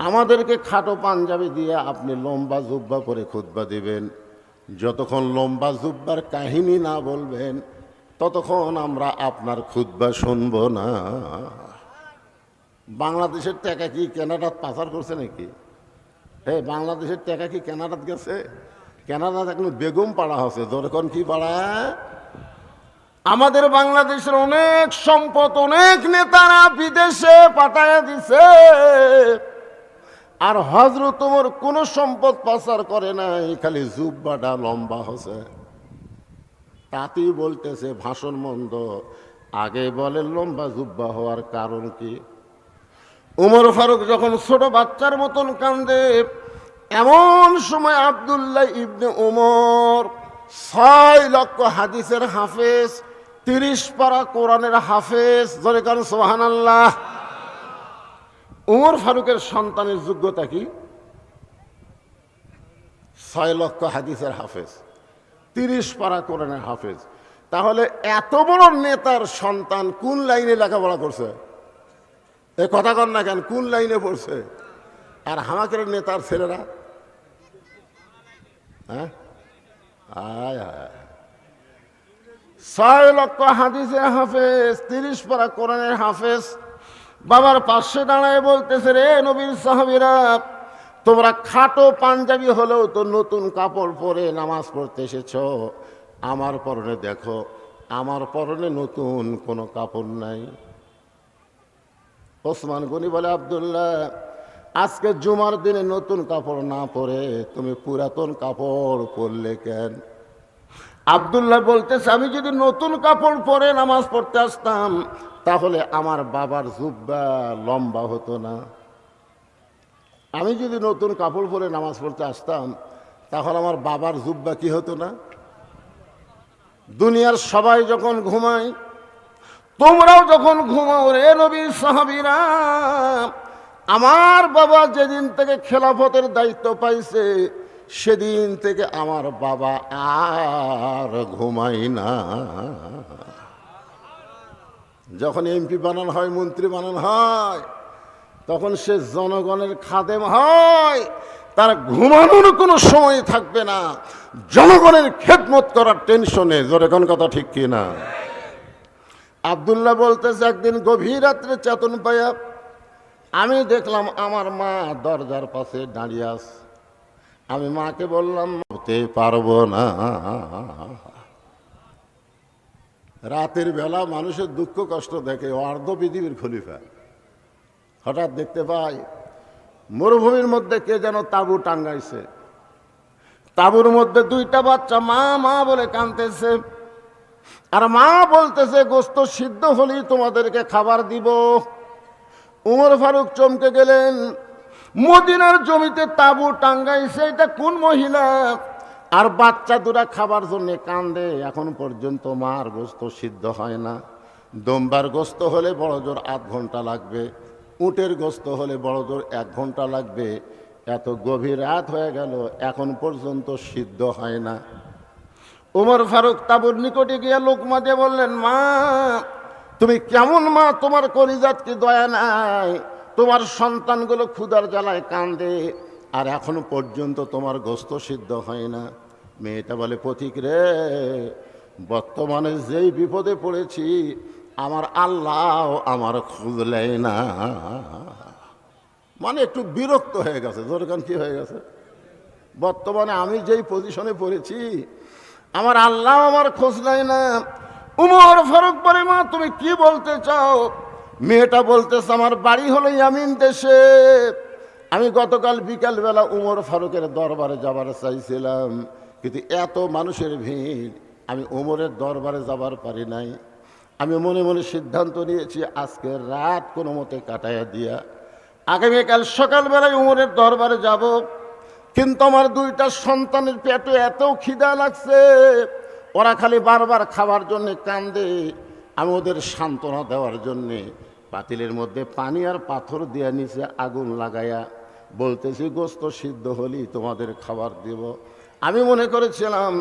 আমাদেরকে খাটো পাঞ্জাবি দিয়ে আপনি লম্বা জুব্বা পরে খুতবা দিবেন। যতক্ষণ লম্বা জুব্বার কাহিনী না বলবেন ততক্ষণ আমরা আপনার খুতবা শুনব না। বাংলাদেশের টাকা কি কানাডাত পাচার করছে নাকি? হ্যাঁ, বাংলাদেশের টাকা কি কানাডাত গেছে? কানাডাত এখন বেগম পাড়া হচ্ছে, দরকার কি পাড়া? আমাদের বাংলাদেশের অনেক সম্পদ অনেক নেতারা বিদেশে পাঠায় দিছে, আর হযরত ওমর কোন সম্পদ পাচার করে নাই, খালি জুব্বাটা লম্বা হচ্ছে। তাতেই বলতেছে ভাষণ মন্দ, আগে বলে লম্বা জুব্বা হওয়ার কারণ কি? উমর ফারুক যখন ছোট বাচ্চার মতন কান্দে, এমন সময় আব্দুল্লাহ ইবনে উমর ৬ লক্ষ হাদিসের হাফেজ, ৩০ পারা কোরআনের হাফেজ, জোরে কান সুবহানাল্লাহ। উমর ফারুকের সন্তানের যোগ্যতা কি? ৬ লক্ষ হাদিসের হাফেজ, ৩০ পারা কোরআনের হাফেজ। তাহলে এত বড় নেতার সন্তান কোন লাইনে লেখাপড়া করছে? এ কথা কন না কেন, কোন লাইনে পড়ছে? আর হামাকের নেতার ছেলেরা, হ্যাঁ, ৬ লক্ষ হাদিসের হাফেজ, ৩০ পারা কোরআনের হাফেজ, বাবার পাশে দাঁড়ায় বলতেছে, রে নবীর সাহাবীরা, তোমরা খাটো পাঞ্জাবি হলেও তো নতুন কাপড় পরে নামাজ পড়তে এসেছ। আমার পরনে দেখো, আমার পরনে নতুন কোনো কাপড় নাই। ওসমান গনি বলে, আব্দুল্লাহ, আজকে জুমার দিনে নতুন কাপড় না পরে তুমি পুরাতন কাপড় পরলে কেন? আব্দুল্লাহ বলতেছে, আমি যদি নতুন কাপড় পরে নামাজ পড়তে আসতাম তাহলে আমার বাবার জুব্বা লম্বা হতো না। আমি যদি নতুন কাপড় পরে নামাজ পড়তে আসতাম তাহলে আমার বাবার জুব্বা কি হতো না? দুনিয়ার সবাই যখন ঘুমায়, তোমরাও যখন ঘুমাও রে নবীর সাহাবীরা, আমার বাবা যেদিন থেকে খেলাফতের দায়িত্ব পাইছে সেদিন থেকে আমার বাবা আর ঘুমাই না। যখন এমপি বানানো হয়, মন্ত্রী বানানো হয়, তখন সে জনগণের খাদেম হয়, তার ঘুমানোর কোনো সময় থাকবে না, জনগণের খেদমত করার টেনশনে। জোরে কোন কথা ঠিক কি না? আব্দুল্লাহ বলতেছে, একদিন গভীর রাত্রে চেতন পাইয়া আমি দেখলাম আমার মা দরজার পাশে দাঁড়িয়ে আছে। আমি মাকে বললাম, হতে পারবো না। রাতের বেলা মানুষের দুঃখ কষ্ট দেখে অর্ধ পৃথিবীর খলিফা, হঠাৎ দেখতে পাই মরুভূমির মধ্যে কে যেন তাঁবু টাঙ্গাইছে। তাঁবুর মধ্যে 2টা বাচ্চা মা মা বলে কাঁদতেছে, আর মা বলতেছে, গোস্ত সিদ্ধ হলেই তোমাদেরকে খাবার দিব। উমর ফারুক চমকে গেলেন, মদিনার জমিতে তাঁবু টাঙ্গাইছে, এটা কোন মহিলা? আর বাচ্চা দুরা খাবার জন্য কান্দে, এখন পর্যন্ত মার গোস্ত সিদ্ধ হয় না। দম্বার গোস্ত হলে বড় জোর 8 ঘন্টা লাগবে, উটের গোস্ত হলে বড় জোর 1 ঘন্টা লাগবে। এত গভীর রাত হয়ে গেল, এখন পর্যন্ত সিদ্ধ হয় না। ওমর ফারুক তাবুর নিকটে গিয়ে লোকমা দিয়ে বললেন, মা তুমি কেমন মা, তোমার কলিজাত কি দয়া নাই? তোমার সন্তানগুলো ক্ষুধার জ্বালায় কান্দে, আর এখন পর্যন্ত তোমার গোস্ত সিদ্ধ হয় না। মেয়েটা বলে, পথিক রে, বর্তমানে যেই বিপদে পড়েছি আমার আল্লাহ আমার খুঁজলেই না। মানে একটু বিরক্ত হয়ে গেছে। দরকার কি হয়ে গেছে? বর্তমানে আমি যেই পজিশনে পড়েছি আমার আল্লাহ আমার খোঁজ নেয় না। উমর ফারুক বলে, মা তুমি কি বলতে চাও? মেয়েটা বলতেছে, আমার বাড়ি হলো ইয়ামিন দেশে। আমি গতকাল বিকালবেলা উমর ফারুকের দরবারে যাবার চাইছিলাম, কিন্তু এত মানুষের ভিড়, আমি উমরের দরবারে যাবার পারি নাই। আমি মনে মনে সিদ্ধান্ত নিয়েছি আজকে রাত কোনো মতে কাটাইয়া দিয়া আগামীকাল সকালবেলায় উমরের দরবারে যাব। কিন্তু আমার 2টা সন্তানের পেটে এত খিদা লাগছে, ওরা খালি বারবার খাবার জন্য কান্দে। আমি ওদের সান্ত্বনা দেওয়ার জন্যে পাতিলের মধ্যে পানি আর পাথর দিয়ে নিচে আগুন লাগাইয়া বলতেছি, গোস্ত সিদ্ধ হলেই তোমাদের খাবার দেব। আমি মনে করেছিলাম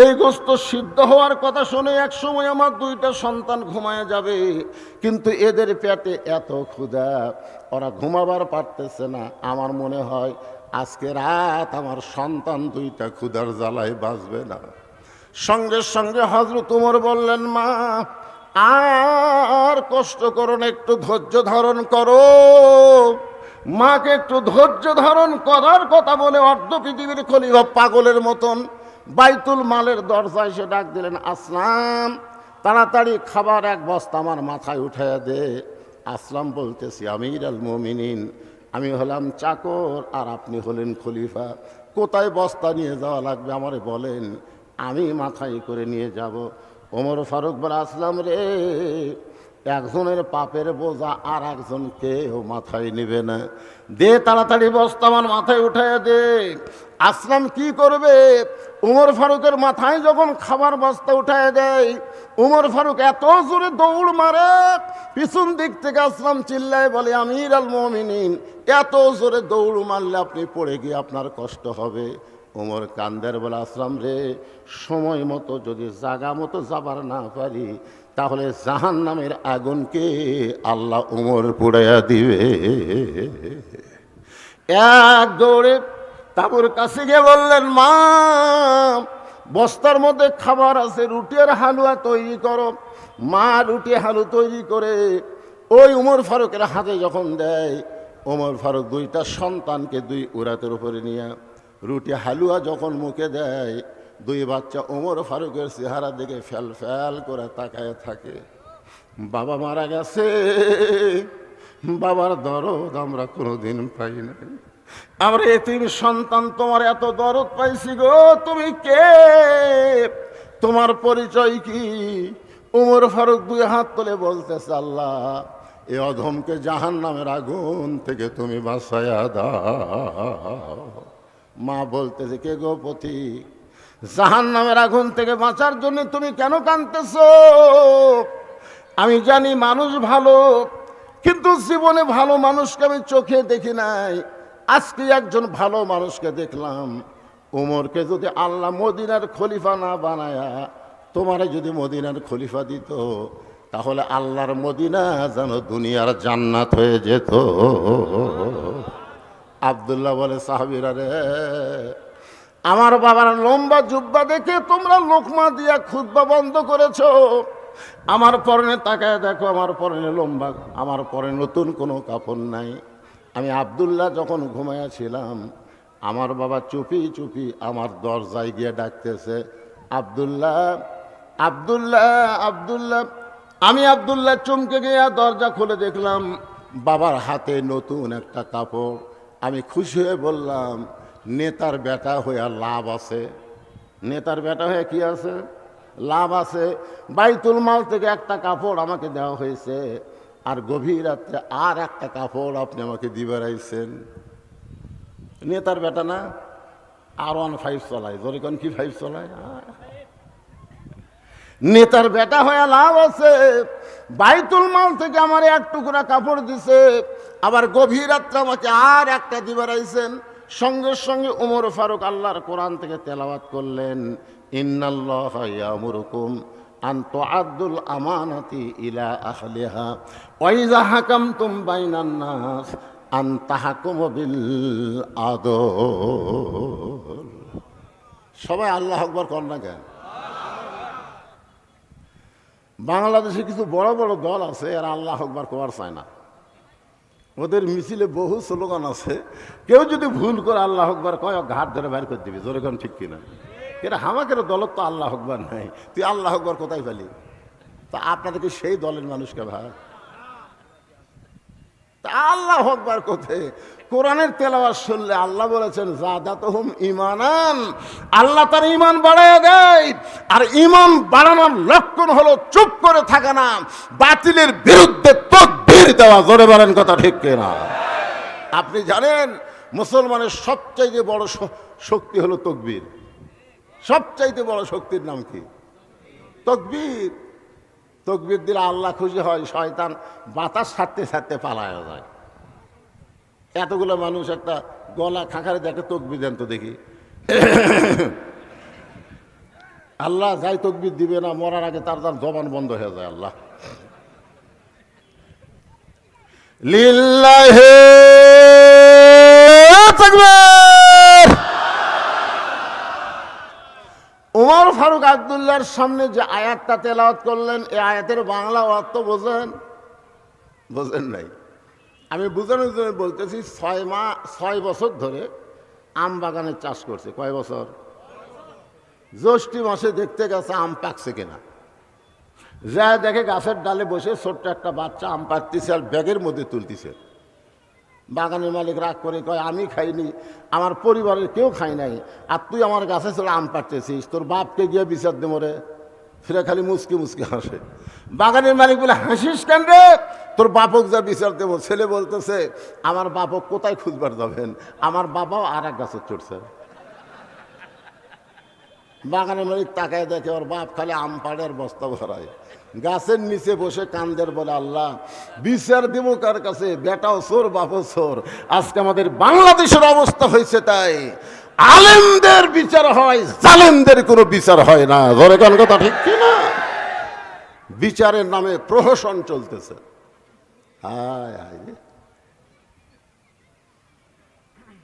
এই গোস্ত সিদ্ধ হওয়ার কথা শুনে এক সময় আমার 2টা সন্তান ঘুমায় যাবে, কিন্তু এদের পেটে এত ক্ষুধা, ওরা ঘুমাবার পারতেছে না। আমার মনে হয় আজকে রাত আমার সন্তান 2টা ক্ষুধার জ্বালায় বাঁচবে না। সঙ্গে সঙ্গে হযরত ওমর বললেন, মা আর কষ্ট করো না, একটু ধৈর্য ধারণ করো। মাকে একটু ধৈর্য ধারণ করার কথা বলে অর্ধ পৃথিবীর খলিফা পাগলের মতন বাইতুল মালের দরজায় এসে ডাক দিলেন, আসলাম তাড়াতাড়ি খাবার 1 বস্তা আমার মাথায় উঠাইয়া দে। আসলাম বলতেছি, আমির আল মুমিনিন, আমি হলাম চাকর আর আপনি হলেন খলিফা, কোথায় বস্তা নিয়ে যাওয়া লাগবে আমারে বলেন, আমি মাথায় করে নিয়ে যাব। ওমর ফারুক বলে, আসলাম রে, একজনের পাপের বোঝা আর একজন কেউ মাথায় নেবে না, দে তাড়াতাড়ি বস্তা আমার মাথায় উঠাইয়া দে। আসলাম কি করবে? উমর ফারুকের মাথায় যখন খাবার বস্তা উঠাইয়া দেয়, উমর ফারুক এত জোরে দৌড় মারে, পিছন দিক থেকে আসলাম চিল্লায় বলে, আমির আল মুমিনিন, এত জোরে দৌড় মারলে আপনি পড়ে গিয়ে আপনার কষ্ট হবে। ওমর কান্দের বলে, আসলাম রে, সময় মতো যদি জাগা মতো যাবার না পারি তাহলে জাহান্নামের আগুনকে আল্লাহ উমর পুড়াইয়া দিবে। এক দৌড়ে তাবুর কাছে গিয়ে বললেন, মা বস্তার মধ্যে খাবার আছে, রুটি আর হালুয়া তৈরি করো। মা রুটি হালু তৈরি করে ওই উমর ফারুকের হাতে যখন দেয়, উমর ফারুক 2টা সন্তানকে 2 উরাতের উপরে নিয়ে রুটি হালুয়া যখন মুখে দেয়, 2 বাচ্চা উমর ফারুকের চেহারা দেখে ফ্যাল ফ্যাল করে তাকায় থাকে। বাবা মারা গেছে, বাবার দরদ আমরা কোনোদিন পাই নাই। আমরা এতিম সন্তান, তোমার এত দরদ পাইছি গো, তুমি কে? তোমার পরিচয় কি? উমর ফারুক 2 হাত তুলে বলতেছে, আল্লাহ এ অধমকে জাহান্নামের আগুন থেকে তুমি বাঁচায়া দাও। মা বলতেছে, কে গো পথিক, জাহান্নামের আগুন থেকে বাঁচার জন্য তুমি কেন কাঁদতেছো? আমি জানি মানুষ ভালো, কিন্তু জীবনে ভালো মানুষকে আমি চোখে দেখি নাই। আজকে একজন ভালো মানুষকে দেখলাম। উমরকে যদি আল্লাহ মদিনার খলিফা না বানায়া তোমারে যদি মদিনার খলিফা দিত, তাহলে আল্লাহর মদিনা যেন দুনিয়ার জান্নাত হয়ে যেত। আব্দুল্লাহ বলে, সাহাবীরা রে, আমার বাবার লম্বা জুব্বা দেখে তোমরা লোকমা দিয়া খুতবা বন্ধ করেছো। আমার পরনে তাকায় দেখো, আমার পরনে লম্বা, আমার পরে নতুন কোনো কাপড় নাই। আমি আব্দুল্লাহ যখন ঘুমাইয়াছিলাম, আমার বাবা চুপি চুপি আমার দরজায় গিয়ে ডাকতেছে, আব্দুল্লাহ আব্দুল্লাহ আব্দুল্লাহ। আমি আব্দুল্লাহ চমকে গিয়ে দরজা খুলে দেখলাম বাবার হাতে নতুন একটা কাপড়। আমি খুশি হয়ে বললাম, নেতার বেটা হয়ে লাভ আছে। নেতার বেটা হয়ে কি আছে? লাভ আছে। বাইতুল মাল থেকে একটা কাপড় আমাকে দেওয়া হয়েছে, আর গভীর রাত্রে আর একটা কাপড় আপনি আমাকে দিবে রাইছেন। নেতার বেটা না? R15 চালায়, জোরে কোন কি 5 চালায়? নেতার বেটা হয়ে লাভ আছে, বাইতুল মাল থেকে আমার এক টুকরা কাপড় দিছে, আবার গভীর রাত্রে আমাকে আর একটা দিবার আইছেন। সঙ্গে সঙ্গে ওমর ফারুক আল্লাহর কোরআন থেকে তেলাওয়াত করলেন, ইন্নাল্লাহা ইয়ামুরুকুম আন তুআদ্দুল আমানাতি ইলা আহলিহা ওয়া ইযা হাকামতুম বাইনান নাস আন তাহকুমু বিল আদল। সবাই আল্লাহু আকবার কর না কেন? বাংলাদেশে কিছু বড় বড় দল আছে, এরা আল্লাহু আকবার করার চায় না। ওদের মিছিলে বহু স্লোগান আছে, কেউ যদি ভুল করে আল্লাহু আকবার কয় ঘাট ধরে বাইর করে দিবি, জোরে কোন ঠিক কিনা? এটা হামাকের দলত তো আল্লাহু আকবার নাই, তুই আল্লাহু আকবার কোথায় পেলি? তা আপনাদেরকে সেই দলের মানুষকে ভাই, তা আল্লাহু আকবার কোথায়? কোরআনের তেলাওয়াত শুনলে আল্লাহ বলেছেন যাদাতুহুম ঈমানান, আল্লাহ তার ঈমান বাড়ায় দেয়। আর ঈমান বাড়ানোর লক্ষণ হলো চুপ করে থাকা না, বাতিলের বিরুদ্ধে তাকবীর দেওয়া। জোরে বলেন কথা ঠিক কিনা? আপনি জানেন মুসলমানের সবচাইতে বড় শক্তি হলো তাকবীর। সবচাইতে বড় শক্তির নাম কি? তাকবীর। তাকবীর দিলে আল্লাহ খুশি হয়, শয়তান বাতাস ছাড়তে ছাড়তে পালায় যায়। এতগুলো মানুষ একটা গলা খাঁখারে দেখে তাকবীর দেন তো দেখি। আল্লাহ যাই তাকবীর দিবে না, মরার আগে তার জবান বন্ধ হয়ে যায়। আল্লাহ লিল্লাহি তাকবীর। ওমর ফারুক আব্দুল্লাহর সামনে যে আয়াতটা তেলাওয়াত করলেন, এই আয়াতের বাংলা অর্থ বোঝেন? বোঝেন নাই? আমি বোঝানোর জন্য বলতেছি, 6 বছর ধরে আম বাগানের চাষ করছে। কয় বছর? জ্যৈষ্ঠী মাসে দেখতে গেছে আম পাকছে কিনা, যা দেখে গাছের ডালে বসে ছোট্ট একটা বাচ্চা আম পাড়তেছে আর ব্যাগের মধ্যে তুলতেছে। বাগানের মালিক রাগ করে কয়, আমি খাইনি, আমার পরিবারের কেউ খাই নাই, আর তুই আমার গাছে চলে আম পাড়তেছিস, তোর বাপকে গিয়ে বিচার দে মরে। ফিরে খালি মুসকি মুসকি হাসে। বাগানের মালিক বলে, হাসিস কেন রে? তোর বাপক যা বিচার দেবো। ছেলে বলতেছে, আমার বাপক কোথায় খুঁজবার যাবেন, আমার বাবাও আর এক গাছে চড়ছে। বাগানের মালিক তাকায় দেখে ওর বাপ খালি আম পাড়ে আর বস্তা ভরায়, গাছের নিচে বসে কান্দের, বলে আল্লাহ বিচার দেবো কার কাছে? বেটাও চোর, বাপও চোর। আজকে আমাদের বাংলাদেশের অবস্থা হয়েছে তাই, আলেমদের বিচার হয়, জালেমদের কোনো বিচার হয় না। ধরে কোন কথা ঠিক কিনা? বিচারের নামে প্রহসন চলতেছে।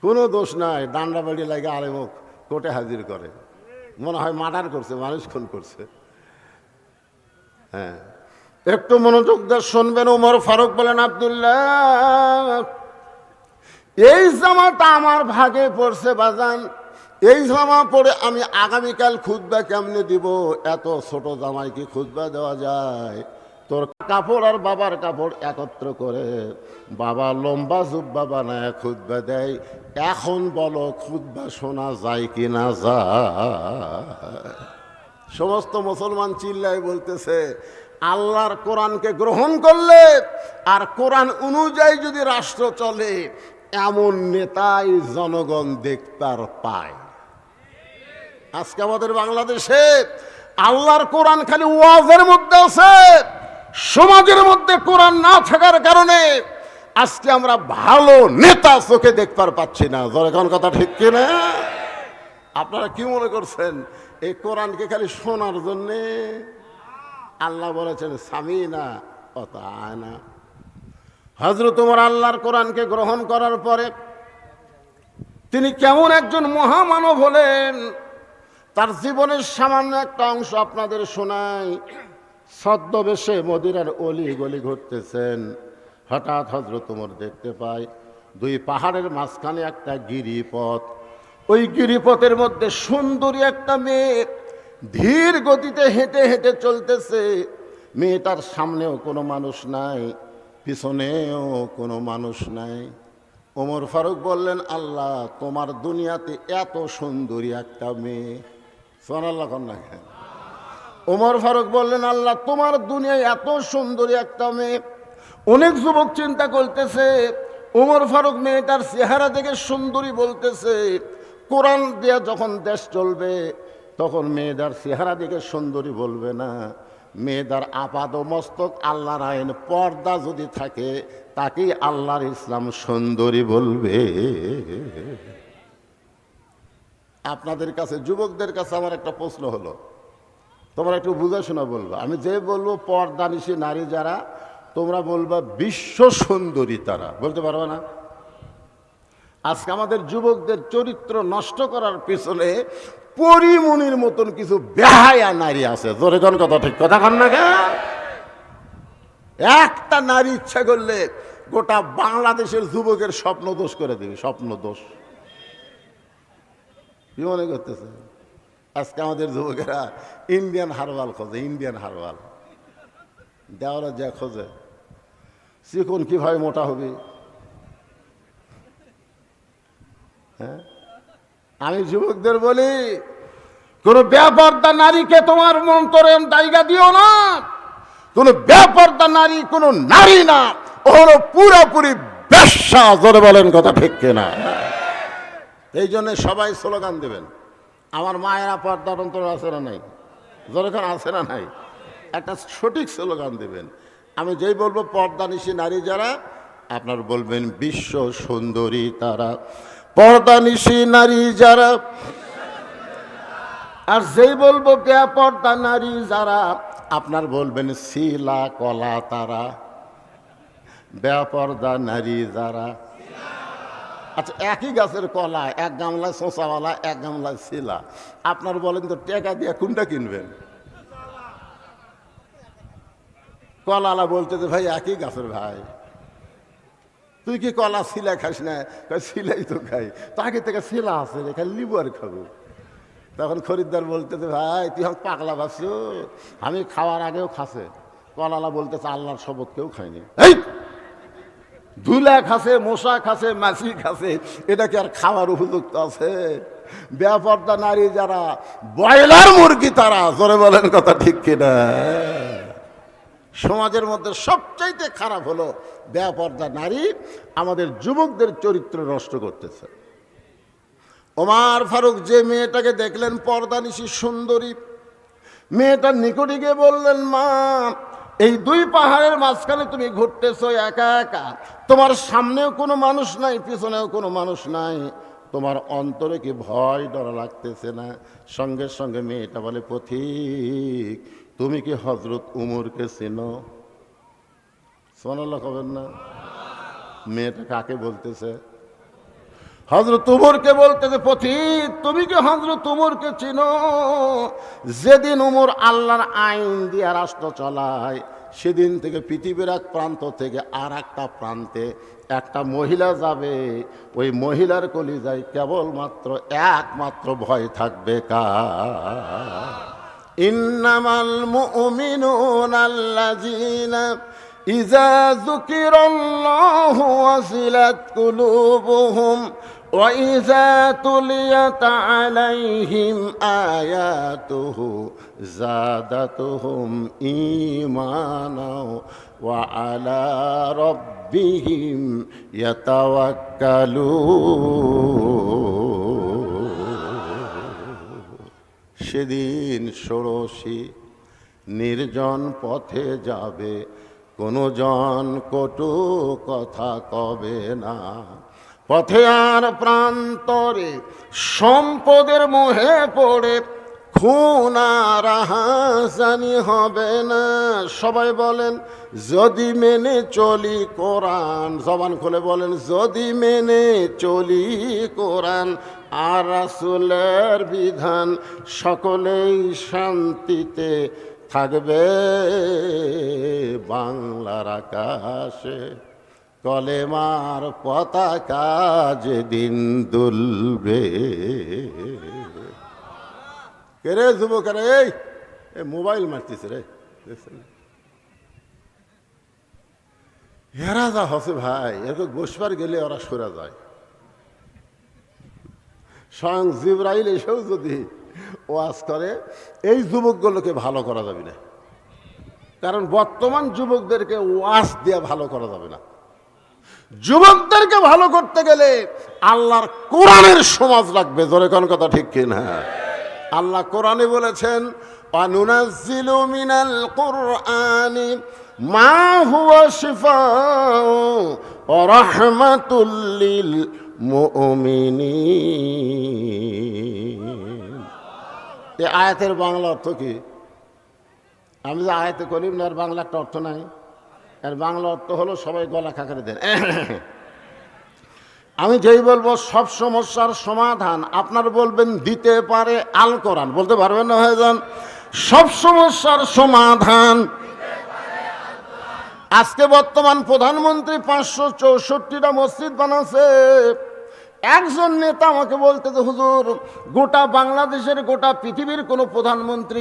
কোনো দোষ নাই, ডান্ডা বাড়ি লাগে আলেমক কোর্টে হাজির করে, মনে হয় মার্ডার করছে, মানুষ খুন করছে। হ্যাঁ, একটু মনোযোগ দিয়ে শুনবেন। ওমর ফারুক বলেন, আব্দুল্লাহ এই জামাটা আমার ভাগে পড়ছে বাজান, এই জামা পরে আমি আগামীকাল খুতবা কেমনে দিব? এত ছোট জামাই কি খুতবা দেওয়া যায়? তোর কাপড় আর বাবার কাপড় একত্র করে বাবা লম্বা জুব্বা বানায় খুতবা দেয়। এখন বলো খুতবা শোনা যায় কি না যায়? সমস্ত মুসলমান চিল্লায় বলতেছে, আল্লাহর কোরআনকে গ্রহণ করলে আর কোরআন অনুযায়ী যদি রাষ্ট্র চলে, এমন নেতাই জনগণ দেখতে পায়। আজকে আমাদের বাংলাদেশে আল্লাহর কোরআন খালি ওয়াজের মধ্যে আছে, সমাজের মধ্যে কোরআন না থাকার কারণে আজকে আমরা ভালো নেতা চোখে দেখতে পাচ্ছি না। যখন কথা ঠিক কিনা? আপনারা কি মনে করছেন এই কোরআনকে খালি শোনার জন্যে? আল্লাহ বলেছেন সামিনা অতানা। হযরত ওমর আল্লাহর কোরআনকে গ্রহণ করার পরে তিনি কেমন একজন মহামানব হলেন, তার জীবনের সামান্য একটা অংশ আপনাদের শোনাই। ছদ্মবেশে মদিনার অলি গলি ঘুরতেছেন, হঠাৎ হযরত ওমর দেখতে পায় দুই পাহাড়ের মাঝখানে একটা গিরিপথ। ওই গিরিপথের মধ্যে সুন্দরী একটা মেয়ে ধীর গতিতে হেঁটে হেঁটে চলতেছে। মেয়েটার সামনেও কোনো মানুষ নাই, পিছনেও কোনো মানুষ নাই। ওমর ফারুক বললেন, আল্লাহ তোমার দুনিয়াতে এত সুন্দরী একটা মেয়ে। সুবহানাল্লাহ কন্যা। ওমর ফারুক বললেন, আল্লাহ তোমার দুনিয়ায় এত সুন্দরী একটা মেয়ে। অনেক যুবক চিন্তা করতেছে, ওমর ফারুক মেয়েটার চেহারা দেখে সুন্দরী বলতেছে, কোরআন দিয়ে যখন দেশ চলবে তখন মেয়েদার চেহারা দিকে সুন্দরী বলবে না, মেয়েদার আপাদ মস্তক আল্লাহর আইন পর্দা যদি থাকে তাকেই আল্লাহর ইসলাম সুন্দরী বলবে। আপনাদের কাছে, যুবকদের কাছে আমার একটা প্রশ্ন হলো, তোমরা একটু বুঝে শোনা বলবা। আমি যে বলবো পর্দানিশী নারী যারা, তোমরা বলবা বিশ্ব সুন্দরী তারা, বলতে পারবে না? আজকে আমাদের যুবকদের চরিত্র নষ্ট করার পিছনে পরিমণির মতন কিছু বেহায়া নারী আছে। জোরে কোন কথা, ঠিক কথা কন না কেন? একটা নারী ইচ্ছা করলে গোটা বাংলাদেশের যুবকের স্বপ্ন দোষ করে দেবে, স্বপ্ন দোষ। কি মনে করতেছে? আজকে আমাদের যুবকেরা ইন্ডিয়ান হারবাল খোঁজে, ইন্ডিয়ান হারবাল দেওয়ারা যা খোঁজে, চিকন কিভাবে মোটা হবে। হ্যাঁ, আমি যুবকদের বলি, কোন বেপরদা নারীকে তোমার মন্তরে জায়গা দিও না। কোন বেপরদা নারী কোন নারী না, ও হলো পুরোপুরি বেশ্যা। জোরে বলেন কথা ঠিক কিনা? এই জন্য সবাই স্লোগান দেবেন, আমার মায়েরা পর্দার অন্তর আছে না নাই? যখন আছে না নাই, একটা সঠিক স্লোগান দেবেন। আমি যেই বলবো পর্দানিশী নারী যারা, আপনার বলবেন বিশ্ব সুন্দরী তারা। পর্দানিশী নারী যারা, আর যেই বলবো বেপর্দা নারী যারা, আপনার বলবেন শিলা কলা তারা। বেপর্দা নারী যারা, আচ্ছা একই গাছের কলা, এক গামলায় শোঁচাওয়ালা, এক গামলায় শিলা। আপনার বলেন তো টাকা দিয়ে কোনটা কিনবেন? কলালা বলতে যে ভাই একই গাছের ভাই, তুই কি কলা শিলা খাস না? শিলাই তো খাই, তাকে থেকে শিলা আছে রেখা লিবু আর খাবো। তখন খরিদ্দার বলতেছে ভাই তুই আমাকে পাগলা ভাবছো, আমি খাওয়ার আগেও খাসে। কলালা বলতেছে আল্লাহর শপথ কেউ খায়নি। এই ধুলা খাসে, মশা খাসে, মাছি খাসে, এটা কি আর খাওয়ার উপযুক্ত আছে? বেপর্দা নারী যারা, ব্রয়লার মুরগি তারা। জোরে বলেন কথা ঠিক কিনা? সমাজের মধ্যে সবচাইতে খারাপ হলো বেপর্দা নারী, আমাদের যুবকদের চরিত্র নষ্ট করতেছে। ওমর ফারুক যে মেয়েটাকে দেখলেন পর্দানিশী সুন্দরী, মেয়েটার নিকটে গিয়ে বললেন, মা এই দুই পাহাড়ের মাঝখানে তুমি ঘুরতেছো একা একা, তোমার সামনেও কোনো মানুষ নাই, পিছনেও কোনো মানুষ নাই, তোমার অন্তরে কি ভয় ডর লাগতেছে না? সঙ্গে সঙ্গে মেয়েটা বলে, পথিক তুমি কি হযরত উমরকে চেনো? সুবহানাল্লাহ কবেন না? মেয়েটা কাকে বলতেছে? হযরত উমরকে বলতেছে। পথিক তুমি কি হযরত উমরকে চিনো? যেদিন উমর আল্লাহর আইন দিয়ে রাষ্ট্র চালায়, সেদিন থেকে পৃথিবীর এক প্রান্ত থেকে আর একটা প্রান্তে একটা মহিলা যাবে, ওই মহিলার কলিজায় কেবলমাত্র একমাত্র ভয় থাকবে কার? ইন্নামাল মুমিনুনা আল্লাযীনা ইযা যুকিরাল্লাহু ওয়াজিলাত কুলুবুহুম ওয়া ইযা তুলিয়াত আলাইহিম আয়াতুহু যাদাতুহুম ঈমানা ওয়া আলা রাব্বিহিম ইয়াতাওয়াক্কালুন। সেদিন ষোড়শী নির্জন পথে যাবে, কোনো জন কটু কথা কবে না। পথে আর প্রান্তরে সম্পদের মোহে পড়ে খুন আর হাসানি হবে না। সবাই বলেন যদি মেনে চলি কোরআন, জবান খুলে বলেন যদি মেনে চলি কোরআন আর রাসূলের বিধান, সকলেই শান্তিতে থাকবে বাংলার আকাশে, কলেমার পতাকা যেদিন দুলবে। কে রে যুবক, এই মোবাইল মারতেছে রে, এরা যা হসে ভাই, এরকম বসবার গেলে ওরা সরে যায়। স্বয়ং জিবরাইল এসেও যদি ওয়াজ করে, এই যুবকগুলোকে ভালো করা যাবে না। কারণ বর্তমান যুবকদেরকে ওয়াজ দিয়ে ভালো করা যাবে না। যুবকদেরকে ভালো করতে গেলে আল্লাহর কোরআনের সমাজ লাগবে। জোরে কোন কথা ঠিক কিনা? আল্লাহ কোরআনে বলেছেন, ওয়ানুনাজ্জিলু মিনাল কুরআনি মা হুয়া শিফাউ ওয়া রাহমাতুল লিল মুমিনিন। এই আয়াতের বাংলা অর্থ কি? আমি যে আয়াতে করিম না, এর বাংলা একটা অর্থ নাই। এর বাংলা অর্থ হলো সবাই গলা খাকারে দেন। আমি যেই বলবো সব সমস্যার সমাধান, আপনার বলবেন দিতে পারে আল কোরআন, বলতে পারবেন না হয়ে যান। সব সমস্যার সমাধান। আজকে বর্তমান প্রধানমন্ত্রী 564টা মসজিদ বানাচ্ছে। একজন নেতা আমাকে বলতেছে, হুজুর গোটা বাংলাদেশের, গোটা পৃথিবীর কোনো প্রধানমন্ত্রী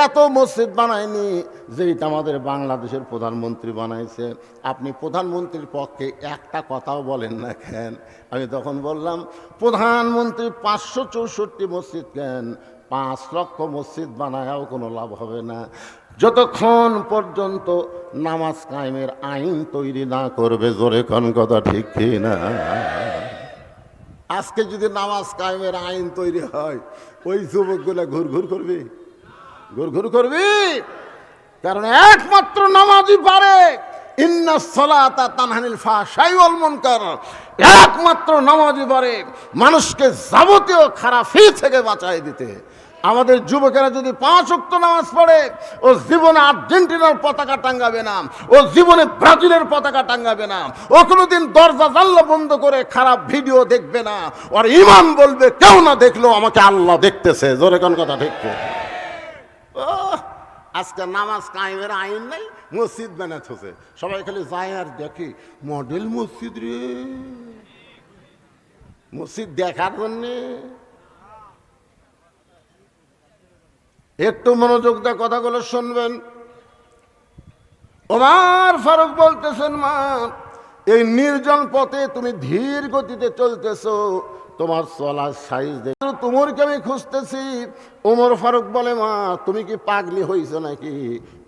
এত মসজিদ বানায়নি যেটা আমাদের বাংলাদেশের প্রধানমন্ত্রী বানাইছে। আপনি প্রধানমন্ত্রীর পক্ষে একটা কথাও বলেন না কেন? আমি তখন বললাম, প্রধানমন্ত্রী 564 মসজিদ কেন, 5 লক্ষ মসজিদ বানায়ও কোনো লাভ হবে না যতক্ষণ পর্যন্ত নামাজ কায়েমের আইন তৈরি না করবে। জোরে কোন কথা ঠিক কি না? আজকে যদি নামাজ কায়েমের আইন তৈরি হয়, ওই যুবকগুলা ঘুরঘুর করবে, ঘুরঘুর করবে। কারণ একমাত্র নামাজই পারে, ইন্নাস সালাতা তানহানিল ফাহশাই ওয়াল মুনকার, একমাত্র নামাজই পারে মানুষকে যাবতীয় খারাপি থেকে বাঁচাই দিতে। আমাদের যুবকেরা যদি 5 ওয়াক্ত নামাজ পড়ে, ও জীবনে আর্জেন্টিনার পতাকা টাঙ্গাবে না, ও জীবনে ব্রাজিলের পতাকা টাঙ্গাবে না, ও কোনোদিন দরজা জানলা বন্ধ করে খারাপ ভিডিও দেখবে না। আর ইমান বলবে, কেউ না দেখলো আমাকে আল্লাহ দেখতেছে। জোরে কোন কথা ঠিক? আজকে নামাজ কায়েমের আইন নাই, মসজিদ বানাচ্ছে। সবাই খালি যায় আর দেখি মডেল মসজিদ রে, মসজিদ দেখার জন্যে। একটু মনোযোগ দিয়ে কথাগুলো শুনবেন। ওমর ফারুক বলতেছেন, মা এই নির্জন পথে তুমি ধীর গতিতে চলতেছো, তোমার চলার সাইজ দেখে তোমারকে আমি খুঁজতেছি। ওমর ফারুক বলে, মা তুমি কি পাগলি হইছো নাকি?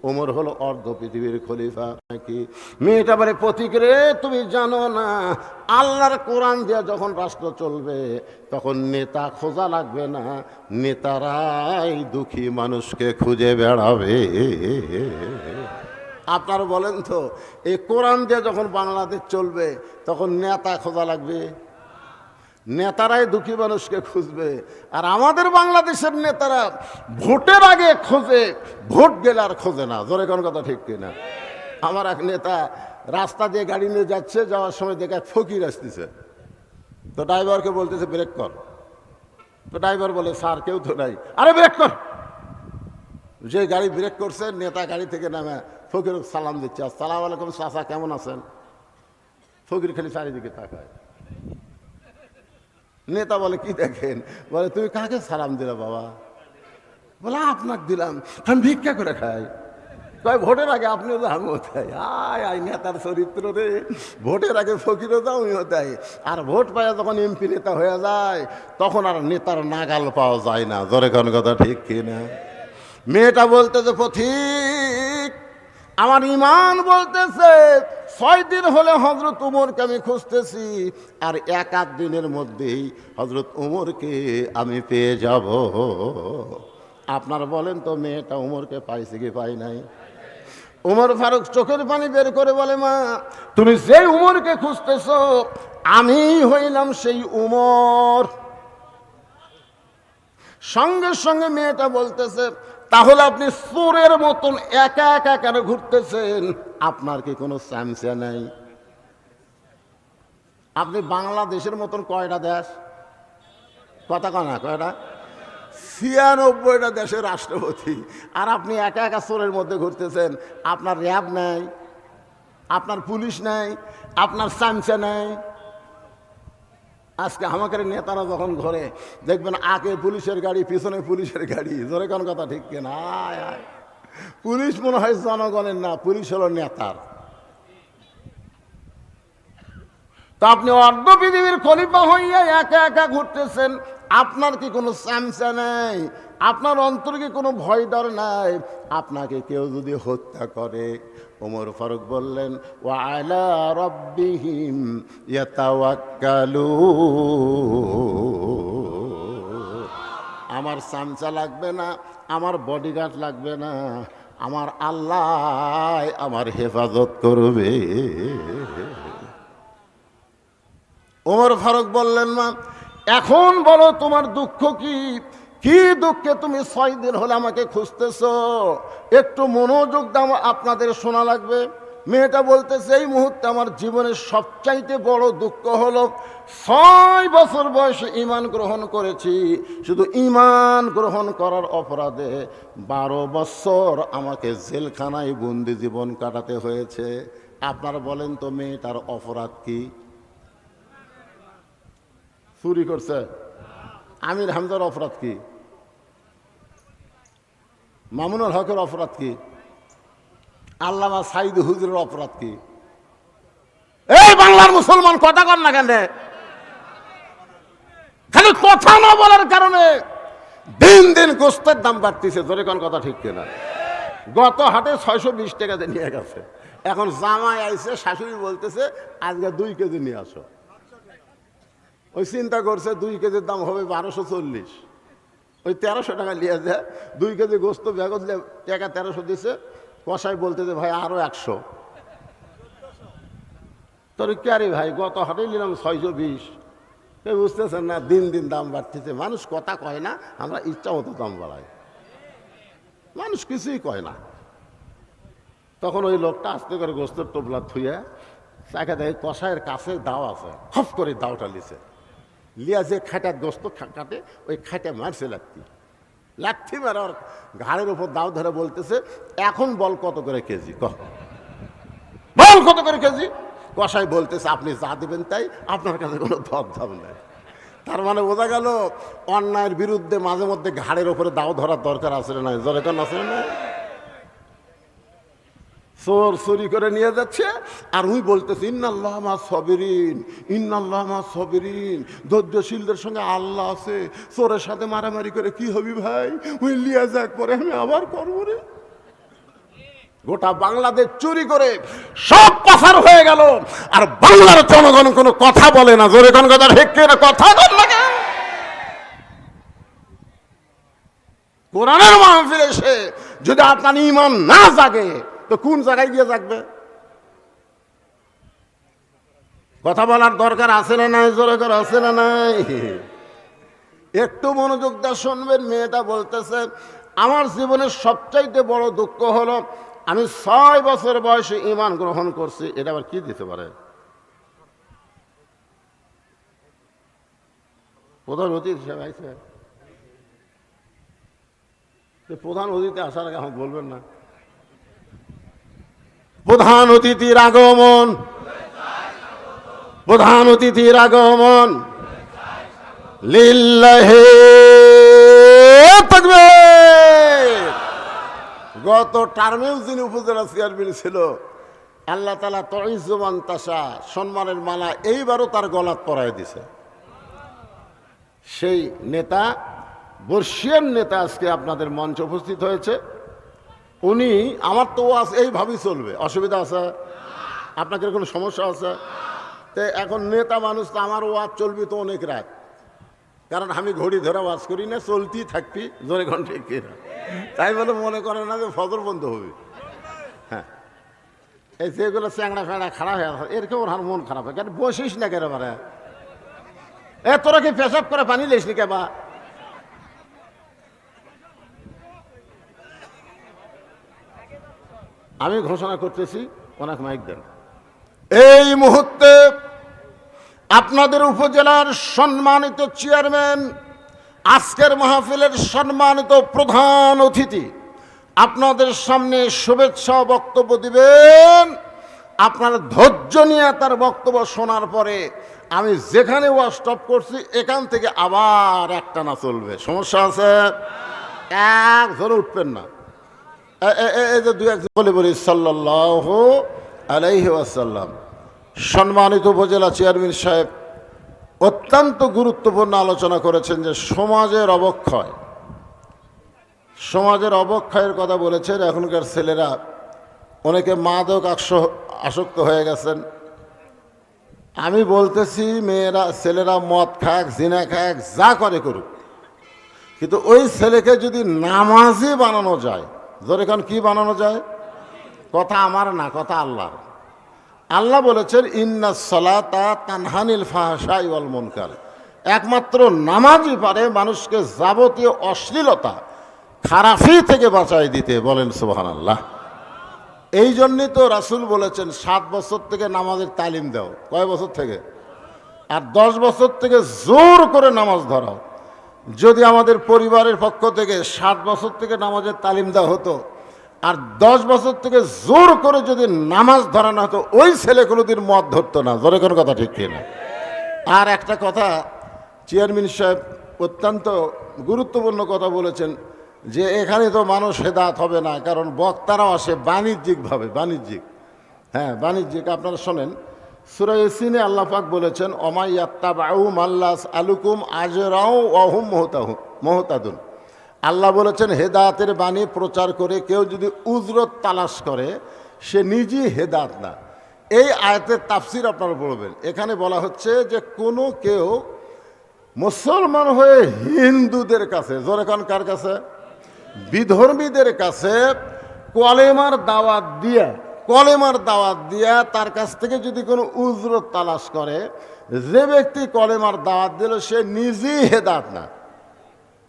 ওমর হলো অর্ধ পৃথিবীর খলিফা নাকি? মেয়েটা বলে, পথিক রে তুমি জানো না, আল্লাহর কোরআন দিয়ে যখন রাষ্ট্র চলবে তখন নেতা খোঁজা লাগবে না, নেতারাই দুঃখী মানুষকে খুঁজে বেড়াবে। আপনারা বলেন তো, এই কোরআন দিয়ে যখন বাংলাদেশ চলবে তখন নেতা খোঁজা লাগবে? নেতারাই দুঃখী মানুষকে খুঁজবে। আর আমাদের বাংলাদেশের নেতারা ভোটের আগে খোঁজে, ভোট গেলে আর খোঁজে না। জোরে কোন কথা ঠিক কিনা? আমার এক নেতা রাস্তা দিয়ে গাড়ি নিয়ে যাচ্ছে, যাওয়ার সময় দেখে ফকির আসতেছে, তো ড্রাইভারকে বলতেছে ব্রেক কর। তো ড্রাইভার বলে, স্যার কেউ তো নাই। আরে ব্রেক কর। যে গাড়ি ব্রেক করছে, নেতা গাড়ি থেকে নামে ফকির সালাম দিচ্ছে, আসসালামু আলাইকুম চাচা, কেমন আছেন? ফকির খালি চারিদিকে তাকায়। নেতা বলে, কি দেখেন? বলে, তুমি কাকে সালাম দিলা বাবা? বলে, আপনাকে দিলাম, আমি ভিক্ষা করে খাই। কয়, ভোটের আগে আপনিও তো আমিও তাই। আয় নেতার চরিত্র রে, ভোটের আগে ফকিরও তো আমিও তাই। আর ভোট পাওয়া যখন এমপি নেতা হয়ে যায় তখন আর নেতার নাগাল পাওয়া যায় না। জোরে কোন কথা ঠিক কিনা? মেয়েটা বলতেছে, পথিক আমার ইমান বলতেছে 6 দিন হলে হযরত উমরকে আমি খুঁজতেছি, আর 1-8 দিনের মধ্যেই হযরত উমরকে আমি পেয়ে যাব। আপনারা বলেন তো, মেয়েটা উমরকে পাইছে কি পাই নাই? উমর ফারুক চোখের পানি বের করে বলে, মা তুমি যে উমরকে খুঁজতেছ আমি হইলাম সেই উমর। সঙ্গে সঙ্গে মেয়েটা বলতেছে, তাহলে আপনি চোরের মতন একা একা কেন ঘুরতেছেন? আপনার কি কোনো চামচা নাই? আপনি বাংলাদেশের মতন কয়টা দেশ, কথা কনা কয়টা, 96টা দেশের রাষ্ট্রপতি, আর আপনি একা একা চোরের মধ্যে ঘুরতেছেন। আপনার র্যাব নাই, আপনার পুলিশ নাই, আপনার চামচা নাই। আজকে আমাদের নেতারা যখন ঘরে দেখবেন আগে পুলিশের গাড়ি, পিছনে পুলিশের গাড়ি। জোরে কোন কথা ঠিক কিনা? আয় আয়, পুলিশ মনে হয় জনগণের না, পুলিশ হলো নেতার। তা আপনি অর্ধ পৃথিবীর খলিফা হইয়া একা একা ঘুরতেছেন, আপনার কি কোনো চামচা নাই? আপনার অন্তরে কি কোনো ভয় ডর নাই? আপনাকে কেউ যদি হত্যা করে, ওমর ফারুক বললেন, ওয়া আলা রাব্বিহিম ইয়াতাওয়াক্কালুন, আমার চামচা লাগবে না, আমার বডিগার্ড লাগবে না, আমার আল্লাহ আমার হেফাজত করবে। ওমর ফারুক বললেন, মা এখন বলো তোমার দুঃখ কি? কি দুঃখে তুমি 6 দিন হলে আমাকে খুঁজতেছো? একটু মনোযোগ দাও, আপনাদের শোনা লাগবে। মেয়েটা বলতেছে, এই মুহূর্তে আমার জীবনের সবচাইতে বড় দুঃখ হলো 6 বছর বয়সে ঈমান গ্রহণ করেছি, শুধু ঈমান গ্রহণ করার অপরাধে 12 বছর আমাকে জেলখানায় বন্দি জীবন কাটাতে হয়েছে। আপনারা বলেন তো মেয়েটার অপরাধ কি? চুরি করছে? আমির হামজার অপরাধ কি? মামুনুল হকের অপরাধ কি? আল্লামা সাইদ হুজুরের অপরাধ কি? এই বাংলার মুসলমান কথা কর না কেন? খালি কথা না বলার কারণে দিন দিন গোস্তের দাম বাড়তেছে। ধরে কোন কথা ঠিক কিনা? গত হাটে 620 টাকাতে নিয়ে গেছে, এখন জামাই আইছে, শাশুড়ি বলতেছে আজকে 2 কেজি নিয়ে আসো। ওই চিন্তা করছে 2 কেজির দাম হবে 1240, ওই 1300 টাকা নিয়ে যায়। 2 কেজি গোস্ত ব্যাগত টাকা 1300 দিছে। কষাই বলতেছে ভাই আরো 100। তোর কে রে ভাই, গত হাটে নিলাম 620। কেউ বুঝতেছেন না, দিন দিন দাম বাড়তেছে। মানুষ কথা কয় না, আমরা ইচ্ছা মতো দাম বাড়াই, মানুষ কিছুই কয় না। তখন ওই লোকটা আস্তে করে গোস্তের টোপলা থুয়ে চাকা দেখে কষাইয়ের কাছে দাও আছে, হফ করে দাওটা লিছে, লিয়া যে খাটার গোস্ত কাটে, ওই খাটে মারছে লাথি মারে ওর ঘাড়ের উপর দাও ধরে বলতেছে, এখন বল কত করে কেজি, বল কত করে কেজি। কষাই বলতেছে আপনি যা দেবেন তাই, আপনার কাছে কোনো দরদাম নেই। তার মানে বোঝা গেল অন্যায়ের বিরুদ্ধে মাঝে মধ্যে ঘাড়ের উপরে দাও ধরার দরকার আছে না? জরেকান আছে না? চোর চুরি করে নিয়ে যাচ্ছে, আর উনি বলতেছে ইন্নাল্লাহ মা সবিরিন, ইন্নাল্লাহ মা সবিরিন, ধৈর্যশীলদের সঙ্গে আল্লাহ আছে। চোরের সাথে মারামারি করে কি হবি ভাই, ওই লিয়া যাক পরে আমি আবার করবো রে। গোটা বাংলাদেশ চুরি করে সব পাচার হয়ে গেল, আর বাংলার জনগণ কোনো কথা বলে না। জোরে কোন কথা ঠিক না? কথা বল না কেন? কোরআনের মাহফিল এসে যদি আপনার ঈমান না জাগে, তো কোন জায়গায় গিয়ে জাগবে? কথা বলার দরকার আছে না নাই? জোরে করে আছে না নাই? একটু মনোযোগ দিয়ে শুনবেন। মেয়েটা বলতেছে আমার জীবনের সবচাইতে বড় দুঃখ হলো আমি 6 বছর বয়সে ঈমান গ্রহণ করছি। এটা আবার কি দিতে পারে? প্রধান অতিথি হিসেবে আইছে, প্রধান অতিথি আসার আগে আমাকে বলবেন না? প্রধান অতিথির আগমন, প্রধান অতিথির আগমন, লিল্লাহি তাকবীর। গত টার্মেও যিনি উপজেলা চেয়ারম্যান ছিল, আল্লাহ তাআলা তুইজ্জু মান তাশা, সম্মানের মালা এইবারও তার গলাত পরায় দিছে। সেই নেতা, বর্ষিয়ান নেতা আজকে আপনাদের মঞ্চে উপস্থিত হয়েছে। উনি আমার তো ওয়াজ এইভাবেই চলবে, অসুবিধা আছে? আপনাদের কোনো সমস্যা আছে? তো এখন নেতা মানুষ, তো আমার ওয়াজ চলবি তো অনেক রাত, কারণ আমি ঘড়ি ধরে ওয়াজ করি না, চলতেই থাকবি। জোরে ঘন্টা কিনা? তাই বলে মনে করে না যে ফজর বন্ধ হবে। হ্যাঁ, এই যেগুলো চ্যাংড়া ফ্যাংড়া খারাপ হয়ে আছে, এরকম ওর মন খারাপ হয়। কেন বসিস না কেন? মানে তোরা কি পেশাব করে পানি লিস নি কেবা? আমি ঘোষণা করতেছি, অনেক মাইক দেন। এই মুহূর্তে আপনাদের উপজেলার সম্মানিত চেয়ারম্যান, আজকের মাহফিলের সম্মানিত প্রধান অতিথি আপনাদের সামনে শুভেচ্ছা বক্তব্য দিবেন। আপনারা ধৈর্য নিয়ে তার বক্তব্য শোনার পরে আমি যেখানে ওয়াজ স্টপ করছি এখান থেকে আবার একটা না চলবে। সমস্যা আছে? এক ধরে উঠবেন না। এই যে 2-1 বলি সাল্লাল্লাহু আলাইহি ওয়াসাল্লাম। সম্মানিত উপজেলা চেয়ারম্যান সাহেব, অত্যন্ত গুরুত্বপূর্ণ আলোচনা করেছেন যে সমাজের অবক্ষয়, সমাজের অবক্ষয়ের কথা বলেছেন। এখনকার ছেলেরা অনেকে মাদক আসক্ত হয়ে গেছেন। আমি বলতেছি ছেলেরা মদ খাক, জিনা খাক, যা করে করুক, কিন্তু ওই ছেলেকে যদি নামাজি বানানো যায়, যেরকম কি বানানো যায়, কথা আমার না, কথা আল্লাহ। আল্লাহ বলেছেন ইন্নাস সালাতা তানহানিল ফাহশাই ওয়াল মুনকার, একমাত্র নামাজই পারে মানুষকে যাবতীয় অশ্লীলতা, খারাপি থেকে বাঁচাই দিতে। বলেন সুবহানাল্লাহ। এই জন্যই তো রাসূল বলেছেন 7 বছর থেকে নামাজের তালিম দাও। কয় বছর থেকে? আর 10 বছর থেকে জোর করে নামাজ ধরাও। যদি আমাদের পরিবারের পক্ষ থেকে 7 বছর থেকে নামাজের তালিম দেওয়া হতো আর 10 বছর থেকে জোর করে যদি নামাজ ধরানো হতো, ওই ছেলে কোনোদিন মদ ধরতো না। জোরে কোনো কথা ঠিক কিনা? আর একটা কথা, চেয়ারম্যান সাহেব অত্যন্ত গুরুত্বপূর্ণ কথা বলেছেন যে এখানে তো মানুষ হেদায়েত হবে না, কারণ বক্তারাও আসে বাণিজ্যিকভাবে। বাণিজ্যিক। আপনারা শোনেন, সূরা ইয়াসিনে আল্লাহ পাক বলেছেন অমাইয়াত্তাবাউ মাল্লাস আলুকুম আজরাও ওয়া হুম মুহতাদুন। আল্লাহ বলেছেন হেদায়েতের বাণী প্রচার করে কেউ যদি উজরত তালাশ করে সে নিজেই হেদায়েত না। এই আয়াতের তাফসির আপনারা পড়বেন। এখানে বলা হচ্ছে যে কোনো কেউ মুসলমান হয়ে হিন্দুদের কাছে, জোরেখান কার কাছে, বিধর্মীদের কাছে কলেমার দাওয়াত দিয়া তার কাছ থেকে যদি কোনো উজরত তালাশ করে, যে ব্যক্তি কলেমার দাওয়াত দিল সে নিজেই হেদায়েত না।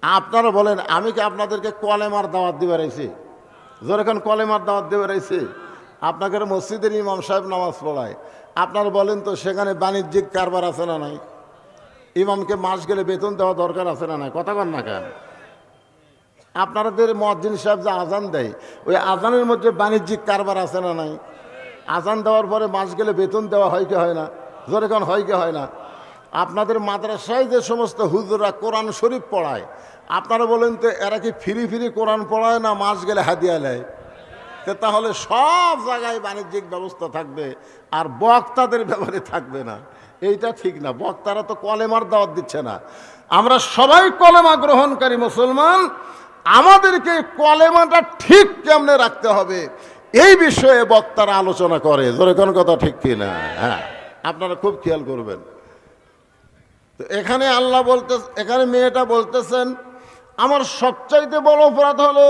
আপনারা বলেন, আমি কি আপনাদেরকে কলেমার দাওয়াত দিবার আইছি? যখন কলেমার দাওয়াত দিবার আইছি, আপনাদের মসজিদের ইমাম সাহেব নামাজ পড়ায়, আপনারা বলেন তো সেখানে বাণিজ্যিক কারবার আছে না নাই? ইমামকে মাস গেলে বেতন দেওয়া দরকার আছে না নাই? কথা কন না কেন? আপনাদের মুয়াজ্জিন সাহেব যে আজান দেয়, ওই আজানের মধ্যে বাণিজ্যিক কারবার আছে না নাই? আজান দেওয়ার পরে মাস গেলে বেতন দেওয়া হয় কি হয় না? যখন হয় কি হয় না? আপনাদের মাদ্রাসায় যে সমস্ত হুজুররা কোরআন শরীফ পড়ায়, আপনারা বলেন তো এরা কি ফ্রি কোরআন পড়ায় না মাস গেলে হাদিয়া নেয়? তাহলে সব জায়গায় বাণিজ্যিক ব্যবস্থা থাকবে আর বক্তাদের ব্যাপারে থাকবে না। এইটা ঠিক না। বক্তারা তো কলেমার দাওয়াত দিচ্ছে না। আমরা সবাই কলেমা গ্রহণকারী মুসলমান, আমাদেরকে কলেমাটা ঠিক কেমনে রাখতে হবে এই বিষয়ে বক্তারা আলোচনা করে। জোরে কোন কথা ঠিক কিনা? হ্যাঁ, আপনারা খুব খেয়াল করবেন। তো এখানে এখানে মেয়েটা বলতেছেন আমার সবচাইতে বড় অপরাধ হলো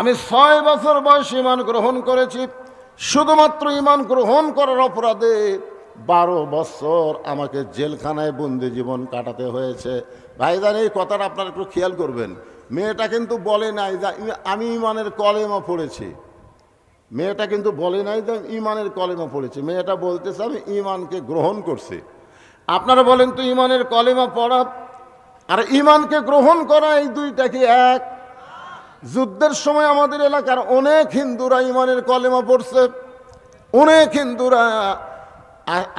আমি 6 বছর বয়সে ঈমান গ্রহণ করেছি। শুধুমাত্র ঈমান গ্রহণ করার অপরাধে 12 বছর আমাকে জেলখানায় বন্দি জীবন কাটাতে হয়েছে। ভাইজান, এই কথাটা আপনারা একটু খেয়াল করবেন। মেয়েটা কিন্তু বলে নাই যে আমি ঈমানের কলেমা পড়েছি। মেয়েটা কিন্তু বলে নাই যে ঈমানের কলেমা পড়েছি। মেয়েটা বলতেছে আমি ঈমানকে গ্রহণ করছি। আপনারা বলেন তো ঈমানের কলেমা পড়া আর ঈমানকে গ্রহণ করা এই দুইটা কি এক? যুদ্ধের সময় আমাদের এলাকার অনেক হিন্দুরা ঈমানের কলেমা পড়ছে। অনেক হিন্দুরা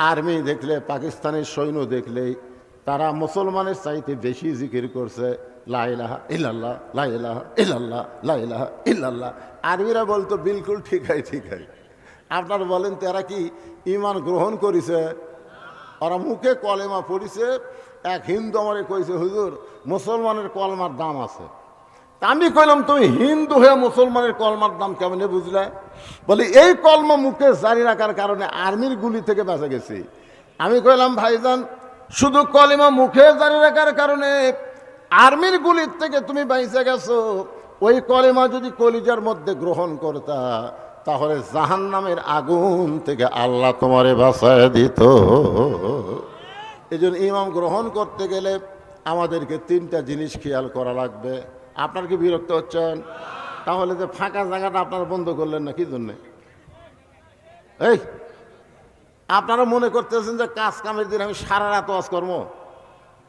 আর্মি দেখলে, পাকিস্তানের সৈন্য দেখলেই তারা মুসলমানের চাইতে বেশি জিকির করছে, লা ইলাহা ইল্লাল্লাহ, লা ইলাহা ইল্লাল্লাহ, লা ইলাহা ইল্লাল্লাহ। আরবিরা বলতো বিলকুল ঠিক হয়। আপনারা বলেন তো এরা কি ঈমান গ্রহণ করেছে? ওরা মুখে কলেমা পড়িছে। এক হিন্দু আমারে কইছে হুজুর মুসলমানের কলমার দাম আছে। আমি কইলাম তুমি হিন্দু হয়ে মুসলমানের কলমার দাম কেমনে বুঝলে? বলি এই কলমা মুখে জারি রাখার কারণে আর্মির গুলি থেকে বেঁচে গেছি। আমি কইলাম ভাইজান, শুধু কলেমা মুখে জারি রাখার কারণে আর্মির গুলির থেকে তুমি বেঁচে গেছো। ওই কলেমা যদি কলিজার মধ্যে গ্রহণ করতা তাহলে জাহান্নামের আগুন থেকে আল্লাহ তোমারে বাঁচায় দিত। এই জন্য ঈমান গ্রহণ করতে গেলে আমাদেরকে 3টা জিনিস খেয়াল করা লাগবে। আপনার কি বিরক্ত হচ্ছেন? তাহলে যে ফাঁকা জায়গাটা আপনারা বন্ধ করলেন না কি জন্যে? এই আপনারা মনে করতেছেন যে কাজ কামের দিন আমি সারা রাত ওয়াজ করবো,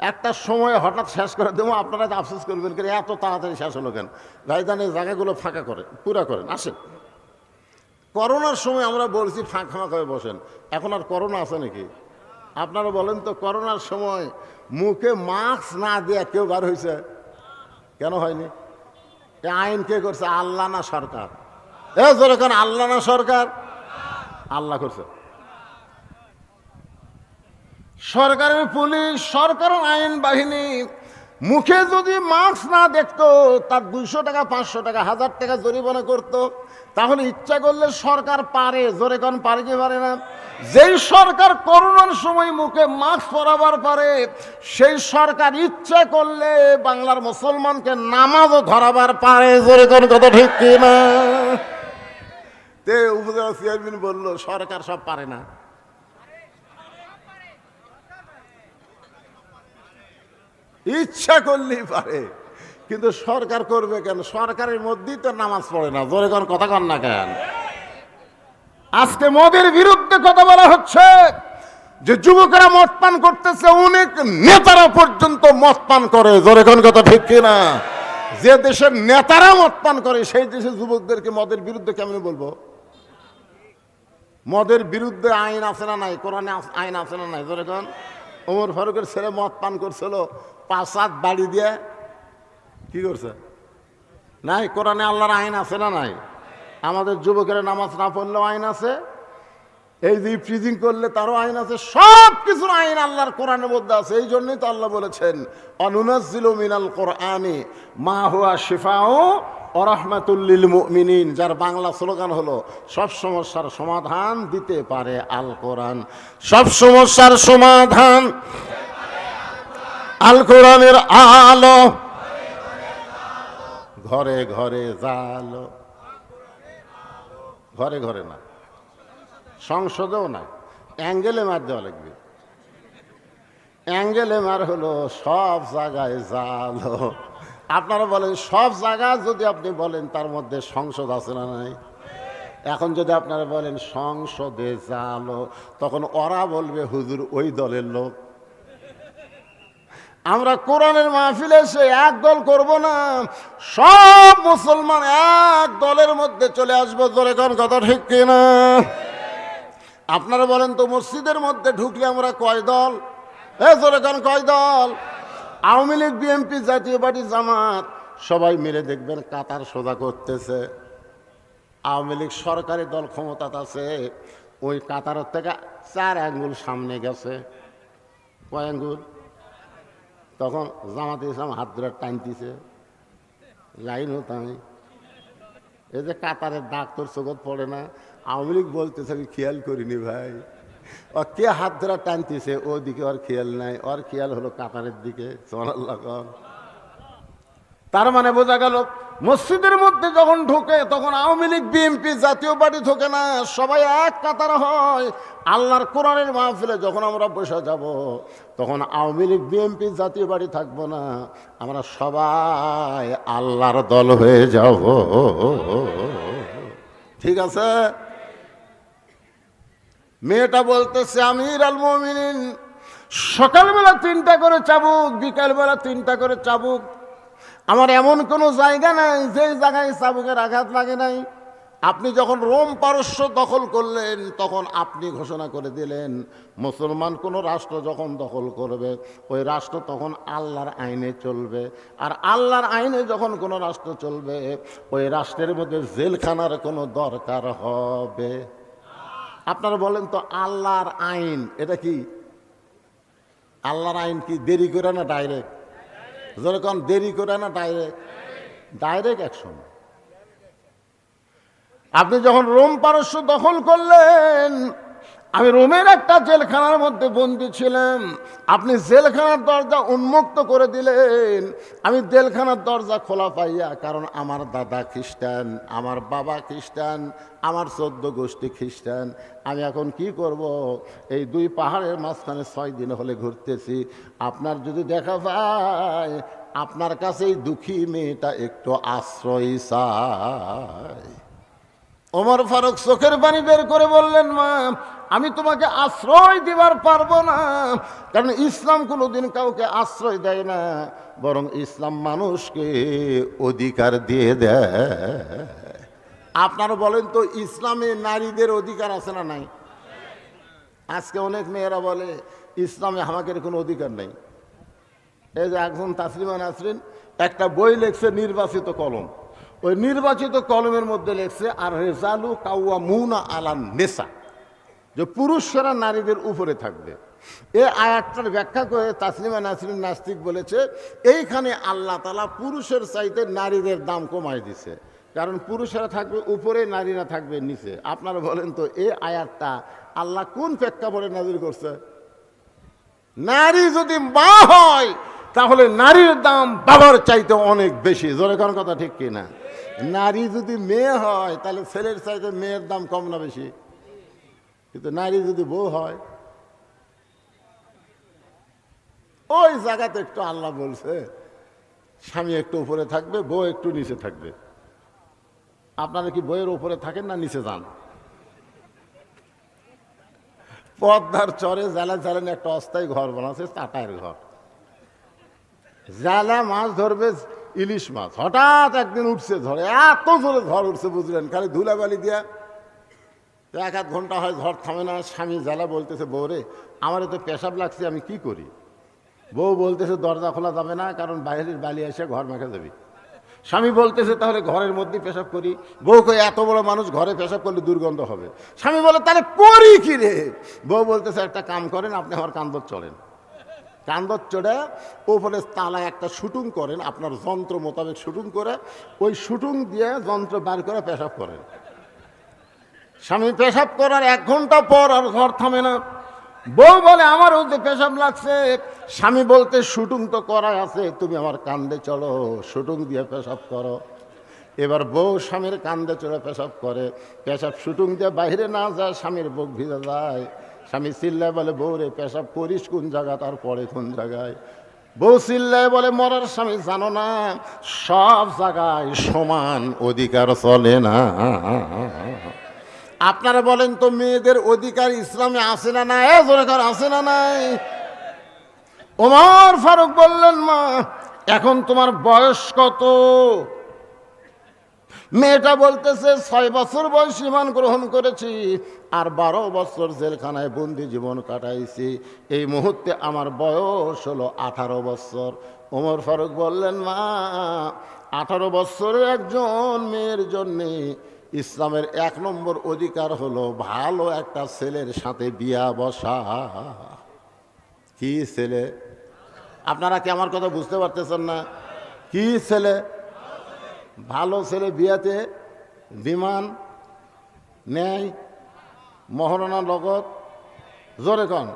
একটা সময় হঠাৎ শেষ করে দেবো, আপনারা তো আফসোস করবেন করে এত তাড়াতাড়ি শেষ হলো কেন? ভাইজান এই জায়গাগুলো ফাঁকা করেন, পুরা করেন। আসেন, করোনার সময় আমরা বলছি ফাঁকা হয়ে বসেন, এখন আর করোনা আছে নাকি? আপনারা বলেন তো করোনার সময় মুখে মাস্ক না দিয়ে কেউ বার হয়েছে? কেন হয়নি? এ আইন কে করছে? আল্লাহ না সরকার? যখন আল্লাহ না সরকার? আল্লাহ করছে। সরকারের পুলিশ, সরকারের আইন বাহিনী মুখে যদি মাস্ক না দেখতো, তার 200 টাকা, 500 টাকা, 1000 টাকা জরিমানা করতো, তাহলে ইচ্ছা করলে সরকার পারে। জোরে কোন পারে কি পারে না? যেই সরকার করোনার সময় মুখে মাস্ক পরাবার পারে, সেই সরকার ইচ্ছা করলে বাংলার মুসলমানকে নামাজও ধরাবার পারে। জোরে কোন কথা ঠিক কিনা? তে উপজেলা চেয়ারম্যান বলল সরকার সব পারে না। ইচ্ছা করলেই পারে, কিন্তু সরকার করবে কেন? সরকারের মধ্যেই তো নামাজ পড়ে না। জোরে কোন কথা কন না কেন? আজকে মোদির বিরুদ্ধে কথা বলা হচ্ছে যে যুবকেরা মদ পান করতেছে, অনেক নেতারা পর্যন্ত মদ পান করে। জোরে কোন কথা ঠিক কিনা? যে দেশের নেতারা মদ পান করে, সেই দেশের যুবকদেরকে মদের বিরুদ্ধে কেমন বলবো? মদের বিরুদ্ধে আইন আছে না নাই? কোরআনে আইন আছে না নাই? জোরে কোন। ওমর ফারুকের ছেলে মদ পান করছিল, 5-7 বাড়ি দিয়ে কি করছে? নাই, কোরআনে আল্লাহর আইন আছে না নাই? আমাদের যুবকেরা নামাজ না পড়লেও আইন আছে, এই যে ফ্রিজিং করলে তারও আইন আছে। সব কিছুর আইন আল্লাহর কোরআনের মধ্যে আছে। এই জন্যই তো আল্লাহ বলেছেন অনুনাজ্জিলু মিনাল কোরআনি মা হুয়া শিফাউ ওয়া রাহমাতুল লিল মুমিনিন। যার বাংলা স্লোগান হলো সব সমস্যার সমাধান দিতে পারে আল কোরআন। সব সমস্যার সমাধান আল কোরআনের আলো, ঘরে ঘরে জালো। ঘরে ঘরে না, সংসদেও না, অ্যাঙ্গেলে মার দেওয়া লাগবে। অ্যাঙ্গেলে মার হলো সব জায়গায় জালো। আপনারা বলেন সব জায়গায় যদি আপনি বলেন তার মধ্যে সংসদ আছে না নাই? এখন যদি আপনারা বলেন সংসদে জালো, তখন ওরা বলবে হুজুর ওই দলের লোক। আমরা কোরআনের মাহফিলে এসে এক দল করব না, সব মুসলমান এক দলের মধ্যে চলে আসবো। জোরে কোন কথা ঠিক কিনা? আপনারা বলেন তো মসজিদের মধ্যে ঢুকলে আমরা কয় দল? জোরে কোন কয় দল? আওয়ামী লীগ, বিএনপি, জাতীয় পার্টি, জামাত সবাই মিলে দেখবেন কাতার সোজা করতেছে। আওয়ামী লীগ সরকারি দল, ক্ষমতা আছে, ওই কাতারের থেকে 4 আঙ্গুল সামনে গেছে। কয় আঙ্গুল? তখন জামাতে ইসলাম হাত ধরে টানতেছে, লাইনও তাই। এই যে কাতারের দাগ তোর চোখত পড়ে না? আওয়ামী লীগ বলতেছে আমি খেয়াল করিনি ভাই, ও কে হাত ধরে টানতেছে ওদিকে ওর খেয়াল নাই, ওর খেয়াল হলো কাতারের দিকে। সুবহানাল্লাহ। তার মানে বোঝা গেল মসজিদের মধ্যে যখন ঢোকে তখন আওয়ামী লীগ, বিএনপি, জাতীয় পার্টি ঢোকে না, সবাই এক কাতার হয়। আল্লাহর কোরআনের মাহফিলে যখন আমরা বসে যাব, তখন আওয়ামী লীগ, বিএনপি, জাতীয় পার্টি থাকবো না, আমরা সবাই আল্লাহর দল হয়ে যাব। ঠিক আছে? মেয়েটা বলতেছে আমির আল মুমিনিন, সকালবেলা 3টা করে চাবুক, বিকালবেলা 3টা করে চাবুক। আমার এমন কোনো জায়গা নাই যে জায়গায় চাবুকের আঘাত লাগে নাই। আপনি যখন রোম পারস্য দখল করলেন, তখন আপনি ঘোষণা করে দিলেন মুসলমান কোনো রাষ্ট্র যখন দখল করবে, ওই রাষ্ট্র তখন আল্লাহর আইনে চলবে। আর আল্লাহর আইনে যখন কোনো রাষ্ট্র চলবে, ওই রাষ্ট্রের মধ্যে জেলখানার কোনো দরকার হবে। আপনারা বলেন তো আল্লাহর আইন এটা কি? আল্লাহর আইন কি দেরি করে না ডাইরেক্ট? যেরকম দেরি করে না ডাইরেক্ট? Direct action. আপনি যখন রোম পারস্য দখল করলেন, আমি রোমের একটা জেলখানার মধ্যে বন্দী ছিলাম, আপনি জেলখানার দরজা উন্মুক্ত করে দিলেন। আমি জেলখানার দরজা খোলা পাইয়া, কারণ আমার দাদা খ্রিস্টান, আমার বাবা খ্রিস্টান, আমার 14 গোষ্ঠী খ্রিস্টান। আমি এখন কি করব? এই 2 পাহাড়ের মাঝখানে 6 দিন হলে ঘুরতেছি। আপনার যদি দেখা যায়, আপনার কাছে এই দুঃখী মেয়েটা একটু আশ্রয় চায়। ওমর ফারুক চোখের পানি বের করে বললেন, মা আমি তোমাকে আশ্রয় দিবার পারবো না, কারণ ইসলাম কোনোদিন কাউকে আশ্রয় দেয় না, বরং ইসলাম মানুষকে অধিকার দিয়ে দেয়। আপনারা বলেন তো ইসলামে নারীদের অধিকার আছে না নাই? আজকে অনেক মেয়েরা বলে ইসলামে আমাদের কোনো অধিকার নেই। এই যে একজন তাসলিমা নাসরিন একটা বই লেখছে নির্বাচিত কলম, ওই নির্বাচিত কলমের মধ্যে লেখছে আর রেজালু কাওয়ামুনা আলান নেসা, যে পুরুষরা নারীদের উপরে থাকবে। এই আয়াতটার ব্যাখ্যা করে তাসলিমা নাসরিন নাস্তিক বলেছে, এইখানে আল্লাহ তাআলা পুরুষের চাইতে নারীদের দাম কমায় দিছে, কারণ পুরুষেরা থাকবে উপরে, নারীরা থাকবে নিচে। আপনারা বলেন তো এই আয়াতটা আল্লাহ কোন প্রেক্ষাপটে নাযিল করছে? নারী যদি মা হয় তাহলে নারীর দাম বাবার চাইতে অনেক বেশি। জোরে কোন কথা ঠিক কিনা? নারী যদি মেয়ে হয় তাহলে ছেলের চাইতে মেয়ের দাম কম না বেশি? কিন্তু নারী যদি বউ হয়, ওই জায়গাতে একটু আল্লাহ বলছে স্বামী একটু উপরে থাকবে, বউ একটু নিচে থাকবে। আপনারা কি বইয়ের উপরে থাকেন না নিচে যান? পদ্মার চরে জেলা জেলেন একটা অস্থায়ী ঘর বানাচ্ছে, টাটায়ের ঘর। জেলা মাছ ধরবে, ইলিশ মাছ, হঠাৎ একদিন উঠছে ঝড়ে, এত জোরে ঝড় উঠছে বুঝলেন, খালি ধুলাবালি দিয়া। এক আধ ঘন্টা হয় ঝড় থামে না। স্বামী জেলা বলতেছে, বউ রে আমারও তো পেশাব লাগছে, আমি কি করি? বউ বলতেছে দরজা খোলা যাবে না, কারণ বাইরের বালি এসে ঘর মেখে যাবি। স্বামী বলতেছে তাহলে ঘরের মধ্যেই পেশাব করি। বউ কই এত বড় মানুষ, ঘরে পেশাব করলে দুর্গন্ধ হবে। স্বামী বলে তাহলে করি কি রে? বউ বলতেছে একটা কাম করেন, আপনি আমার কান্দর চলেন, কান্দর চড়ে ওপরে তালায় একটা শুটিং করেন, আপনার যন্ত্র মোতাবেক শুটিং করে ওই শুটিং দিয়ে যন্ত্র বার করে পেশাব করেন। স্বামী পেশাব করার 1 ঘন্টা পর আর ঘর থামে না। বউ বলে আমারও যে পেশাব লাগছে। স্বামী বলতে শুটিং তো করাই আছে, তুমি আমার কান্দে চলো, শুটিং দিয়ে পেশাব করো। এবার বউ স্বামীর কান্দে চড়ে পেশাব করে, পেশাব শুটিং দিয়ে বাইরে না যায়, স্বামীর বুক ভিজে যায়। স্বামী চিল্লায় বলে, বউ রে পেশাব করিস কোন জায়গা, তারপরে কোন জায়গায়? বউ চিল্লায় বলে, মরার স্বামী জানো না সব জায়গায় সমান অধিকার চলে না। আপনারা বলেন তো মেয়েদের অধিকার ইসলামে আছে না নাই? জোরেকার আছে না নাই? ওমর ফারুক বললেন, মা এখন তোমার বয়স কত? মেয়েটা বলতেছে 6 বছর বয়স ঈমান গ্রহণ করেছি, আর 12 বছর জেলখানায় বন্দি জীবন কাটাইছি। এই মুহূর্তে আমার বয়স হলো 18 বছর। ওমর ফারুক বললেন, মা 18 বছরের একজন মেয়ের জন্যে ইসলামের 1 নম্বর অধিকার হলো ভালো একটা ছেলের সাথে বিয়া বসা। কি ছেলে? আপনারা কি আমার কথা বুঝতে পারতেছেন না? কি ছেলে? ভালো ছেলে। বিয়াতে বিমান নেয়, মহারণা নগদ। জোরে কন।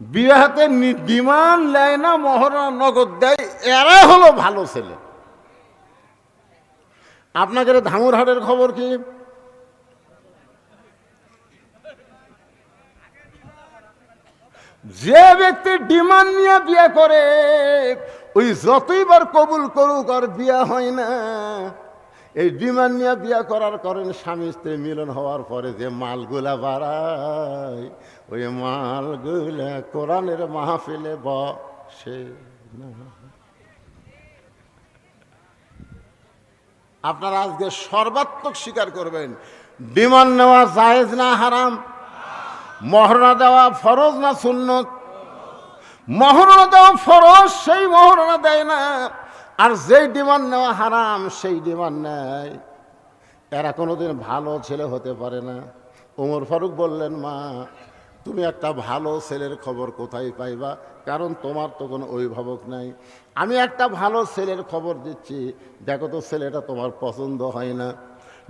বিয়াতে বিমান নেয় না, মহারণা নগদ দেয়, এরা হলো ভালো ছেলে। আপনাদের ধামুরহাটের খবর কি? যে ব্যক্তি ডিমান্ড নিয়ে বিয়ে করে ওই যতইবার কবুল করুক আর বিয়া হয় না। এই ডিমান্ড নিয়ে বিয়া করার কারণে স্বামী স্ত্রী মিলন হওয়ার পরে যে মালগুলা বাড়ায়, ওই মালগুলা কোরআনের মাহফিলে বসে না। আপনারা আজকে সর্বাত্মক স্বীকার করবেন, ডিমান্ড নেওয়া জায়েজ না হারাম? মহরণা দেওয়া ফরজ না সুন্নত? মহরণা দেওয়া ফরজ, সেই মহরণা দেয় না। আর যেই ডিমান্ড নেওয়া হারাম সেই ডিমান্ড নেয়। এরা কোনোদিন ভালো ছেলে হতে পারে না। ওমর ফারুক বললেন, মা তুমি একটা ভালো ছেলের খবর কোথায় পাইবা? কারণ তোমার তো কোনো অভিভাবক নাই। আমি একটা ভালো ছেলের খবর দিচ্ছি, দেখো তো ছেলেটা তোমার পছন্দ হয় না।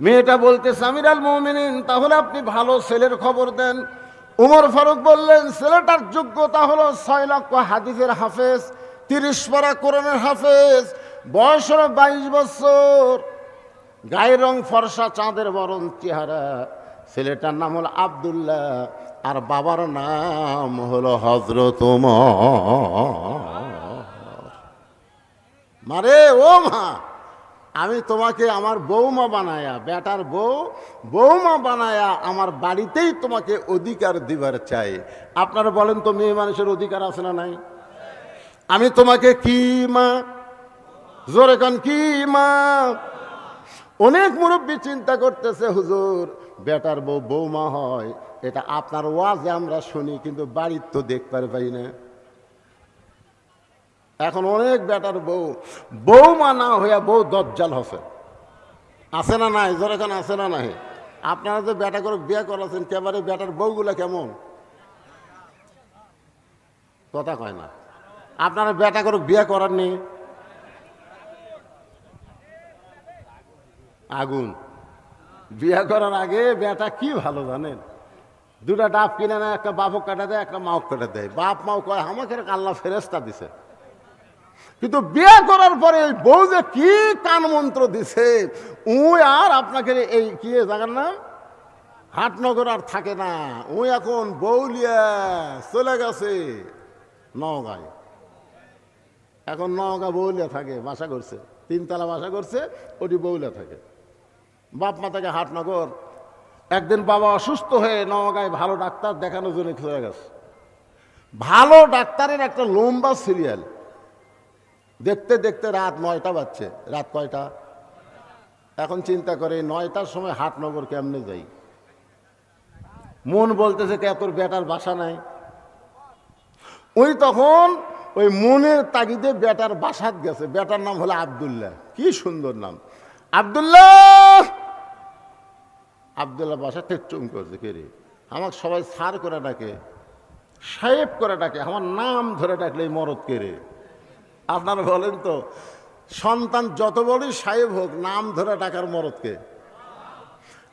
মেয়েটা বলতেছে, আমিরুল মুমিনিন তাহলে আপনি ভালো ছেলের খবর দেন। ওমর ফারুক বললেন, ছেলেটার যোগ্যতা হলো 6 লক্ষ হাদিসের হাফেজ, 30 পারা কোরআনের হাফেজ, বয়স হলো 22 বছর, গায়ের রং ফর্সা, চাঁদের বরণ চেহারা। ছেলেটার নাম হলো আব্দুল্লাহ, আর বাবার নাম হলো হযরত ওমর। মারে ও মা, আমি তোমাকে আমার বৌমা বানায়া, বেটার বৌমা বানায়া আমার বাড়িতেই তোমাকে অধিকার দিবার চাই। আপনারা বলেন তো মেয়ে মানুষের অধিকার আছে না নাই? আমি তোমাকে কি মা, জোরে কান, কি মা? অনেক মুরব্বী চিন্তা করতেছে, হুজুর বেটার বৌমা হয়, এটা আপনার ওয়াজে আমরা শুনি, কিন্তু বাড়ির তো দেখতে পাই না। এখন অনেক বেটার বৌমা না হইয়া বউ দজ্জাল হসে। আছে না নাই? জোরে কান, আছে না নাই? আপনারা যে বেটা করে বিয়ে করাছেন, কেবারে বেটার বউগুলা কেমন? কথা কয় না। আপনারা বেটা করে বিয়ে করাননি? আগুন। বিয়ে করার আগে বেটা কি ভালো জানেন, দুটা ডাব কিনে না, একটা বাপক কাটা দেয়, একটা মাও কাটা দেয়। বাপ মাও কয় আমাকে আল্লাহ ফেরেস্তা দিছে। কিন্তু বিয়ে করার পরে ওই বউ যে কি কান মন্ত্র দিছে, উই আর আপনাকে এই কি জায়গার নাম হাটনগর আর থাকে না, উই এখন বউলিয়া চলে গেছে নওগাঁয়। এখন নওগাঁ বউলিয়া থাকে, বাসা করছে, 3 তলা বাসা করছে, ওটি বউলিয়া থাকে। বাপ মা থাকে হাটনগর। একদিন বাবা অসুস্থ হয়ে নওগাঁয় ভালো ডাক্তার দেখানোর জন্য চলে গেছে। ভালো ডাক্তারের একটা লম্বা সিরিয়াল, দেখতে দেখতে রাত 9টা বাজছে। রাত কয়টা? এখন চিন্তা করে 9টার সময় হাটনগর কেমনে যাই। মন বলতেছে কে তোর বেটার বাসা নাই। ওই তখন ওই মনের তাগিদে বেটার বাসাত গেছে। বেটার নাম হলো আব্দুল্লাহ। কি সুন্দর নাম, আব্দুল্লাহ। আব্দুল্লাহ বাসা টেকচুম করছে, কে রে? আমাকে সবাই সার করে ডাকে, সাহেব করে ডাকে, আমার নাম ধরে ডাকলে এই মরদ কে রে? আপনারা বলেন তো, সন্তান যত বড়ই সাহেব হোক, নাম ধরে ডাকার মরদকে?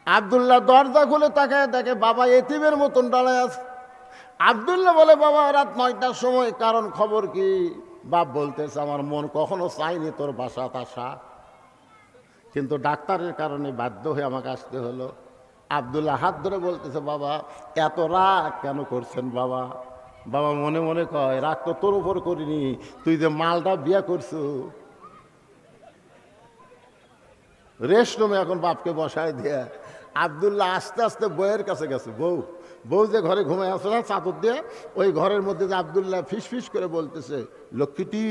আব্দুল্লাহ দরজা খুলে তাকায় দেখে বাবা এতিমের মতন দাঁড়ায় আছে। আব্দুল্লাহ বলে, বাবা রাত 9টার সময়, কারণ খবর কি? বাপ বলতেছে আমার মন কখনো চাইনি তোর বাসাত আসা, কিন্তু ডাক্তারের কারণে বাধ্য হয়ে আমাকে আসতে হলো। আব্দুল্লাহ হাত ধরে বলতেছে, বাবা এত রাগ কেন করছেন বাবা? বাবা মনে মনে কয়, রাগ তো তোর উপর করিনি, তুই যে মালটা বিয়ে করছো। রেস্ট রুমে এখন বাপকে বসায় দিয়ে আব্দুল্লাহ আস্তে আস্তে বউয়ের কাছে গেছে। বউ যে ঘরে ঘুমায় আসে না চাদর দিয়ে, ওই ঘরের মধ্যে যে আব্দুল্লাহ ফিস ফিস করে বলতেছে, লক্ষ্মীটি,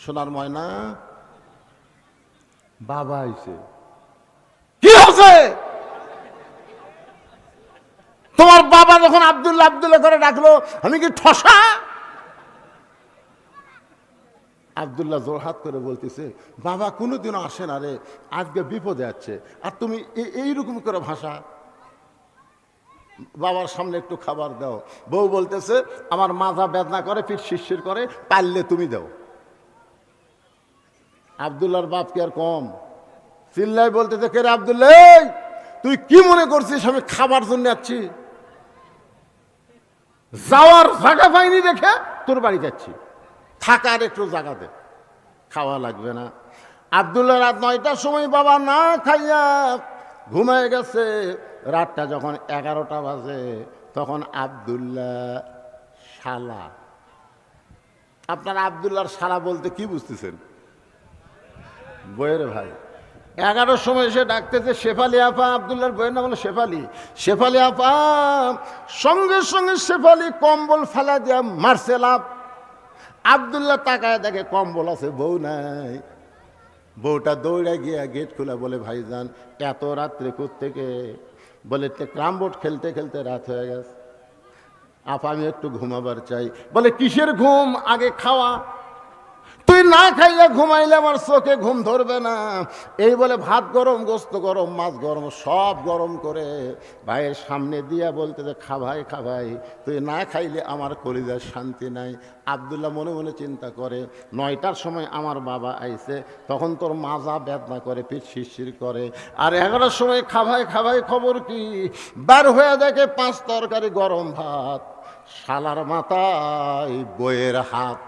সোনার ময়না, বাবা আইছে। কি হচ্ছে? তোমার বাবা যখন আব্দুল্লাহ আব্দুল্লাহ করে ডাকলো, আমি কি ঠসা? আব্দুল্লাহ জোরহাত করে বলতেছে, বাবা কোনোদিনও আসে না রে, আজকে বিপদে আছে, আর তুমি এইরকম করে ভাষা। বাবার সামনে একটু খাবার দাও। বউ বলতেছে, আমার মাজা বেদনা করে, পিঠ শিরশির করে, পারলে তুমি দাও। আব্দুল্লাহর বাপ কি আর কম? চিল্লাই বলতেছে, কে রে আব্দুল্লাহ, তুই কি মনে করছিস আমি খাবার জন্য যাচ্ছি? যাওয়ার জায়গা পাইনি দেখে তোর বাড়ি যাচ্ছি, থাকার একটু জায়গা দে, খাওয়া লাগবে না। আব্দুল্লাহ রাত 9টার সময় বাবা না খাইয়া ঘুমায় গেছে। রাতটা যখন 11টা বাজে, তখন আব্দুল্লাহ শালা, আপনার আব্দুল্লাহর শালা বলতে কি বুঝতেছেন? বইয়ের ভাই। 11টার সময় এসে ডাকতেছে, শেফালি আপা। আব্দুল্লাহর বইয়ের নাম হলো শেফালি। শেফালি আপা। সঙ্গে সঙ্গে শেফালি কম্বল ফেলা দিয়া মারছে লাভ। আব্দুল্লাহ তাকায় দেখে কম্বল আছে, বউ নাই। বউটা দৌড়ে গিয়া গেট খোলা, বলে ভাইজান এত রাত্রে কোত্থেকে? বলে ক্যারাম বোর্ড খেলতে খেলতে রাত হয়ে গেছে, আপা আমি একটু ঘুমাবার চাই। বলে কিসের ঘুম, আগে খাওয়া। তুই না খাইয়া ঘুমাইলে আমার চোখে ঘুম ধরবে না। এই বলে ভাত গরম, গোস্ত গরম, মাছ গরম, সব গরম করে ভাইয়ের সামনে দিয়া বলতে যে খা ভাই, খা ভাই, তুই না খাইলে আমার কলিজার শান্তি নাই। আব্দুল্লাহ মনে মনে চিন্তা করে, 9টার সময় আমার বাবা আইছে, তখন তোর মাজা বেদনা করে, পিঠ শিরশির করে, আর 11টার সময় খা ভাই, খা ভাই, খবর কি? বার হয়ে দেখে 5 তরকারি গরম ভাত, শালার মাথায় বইয়ের হাত।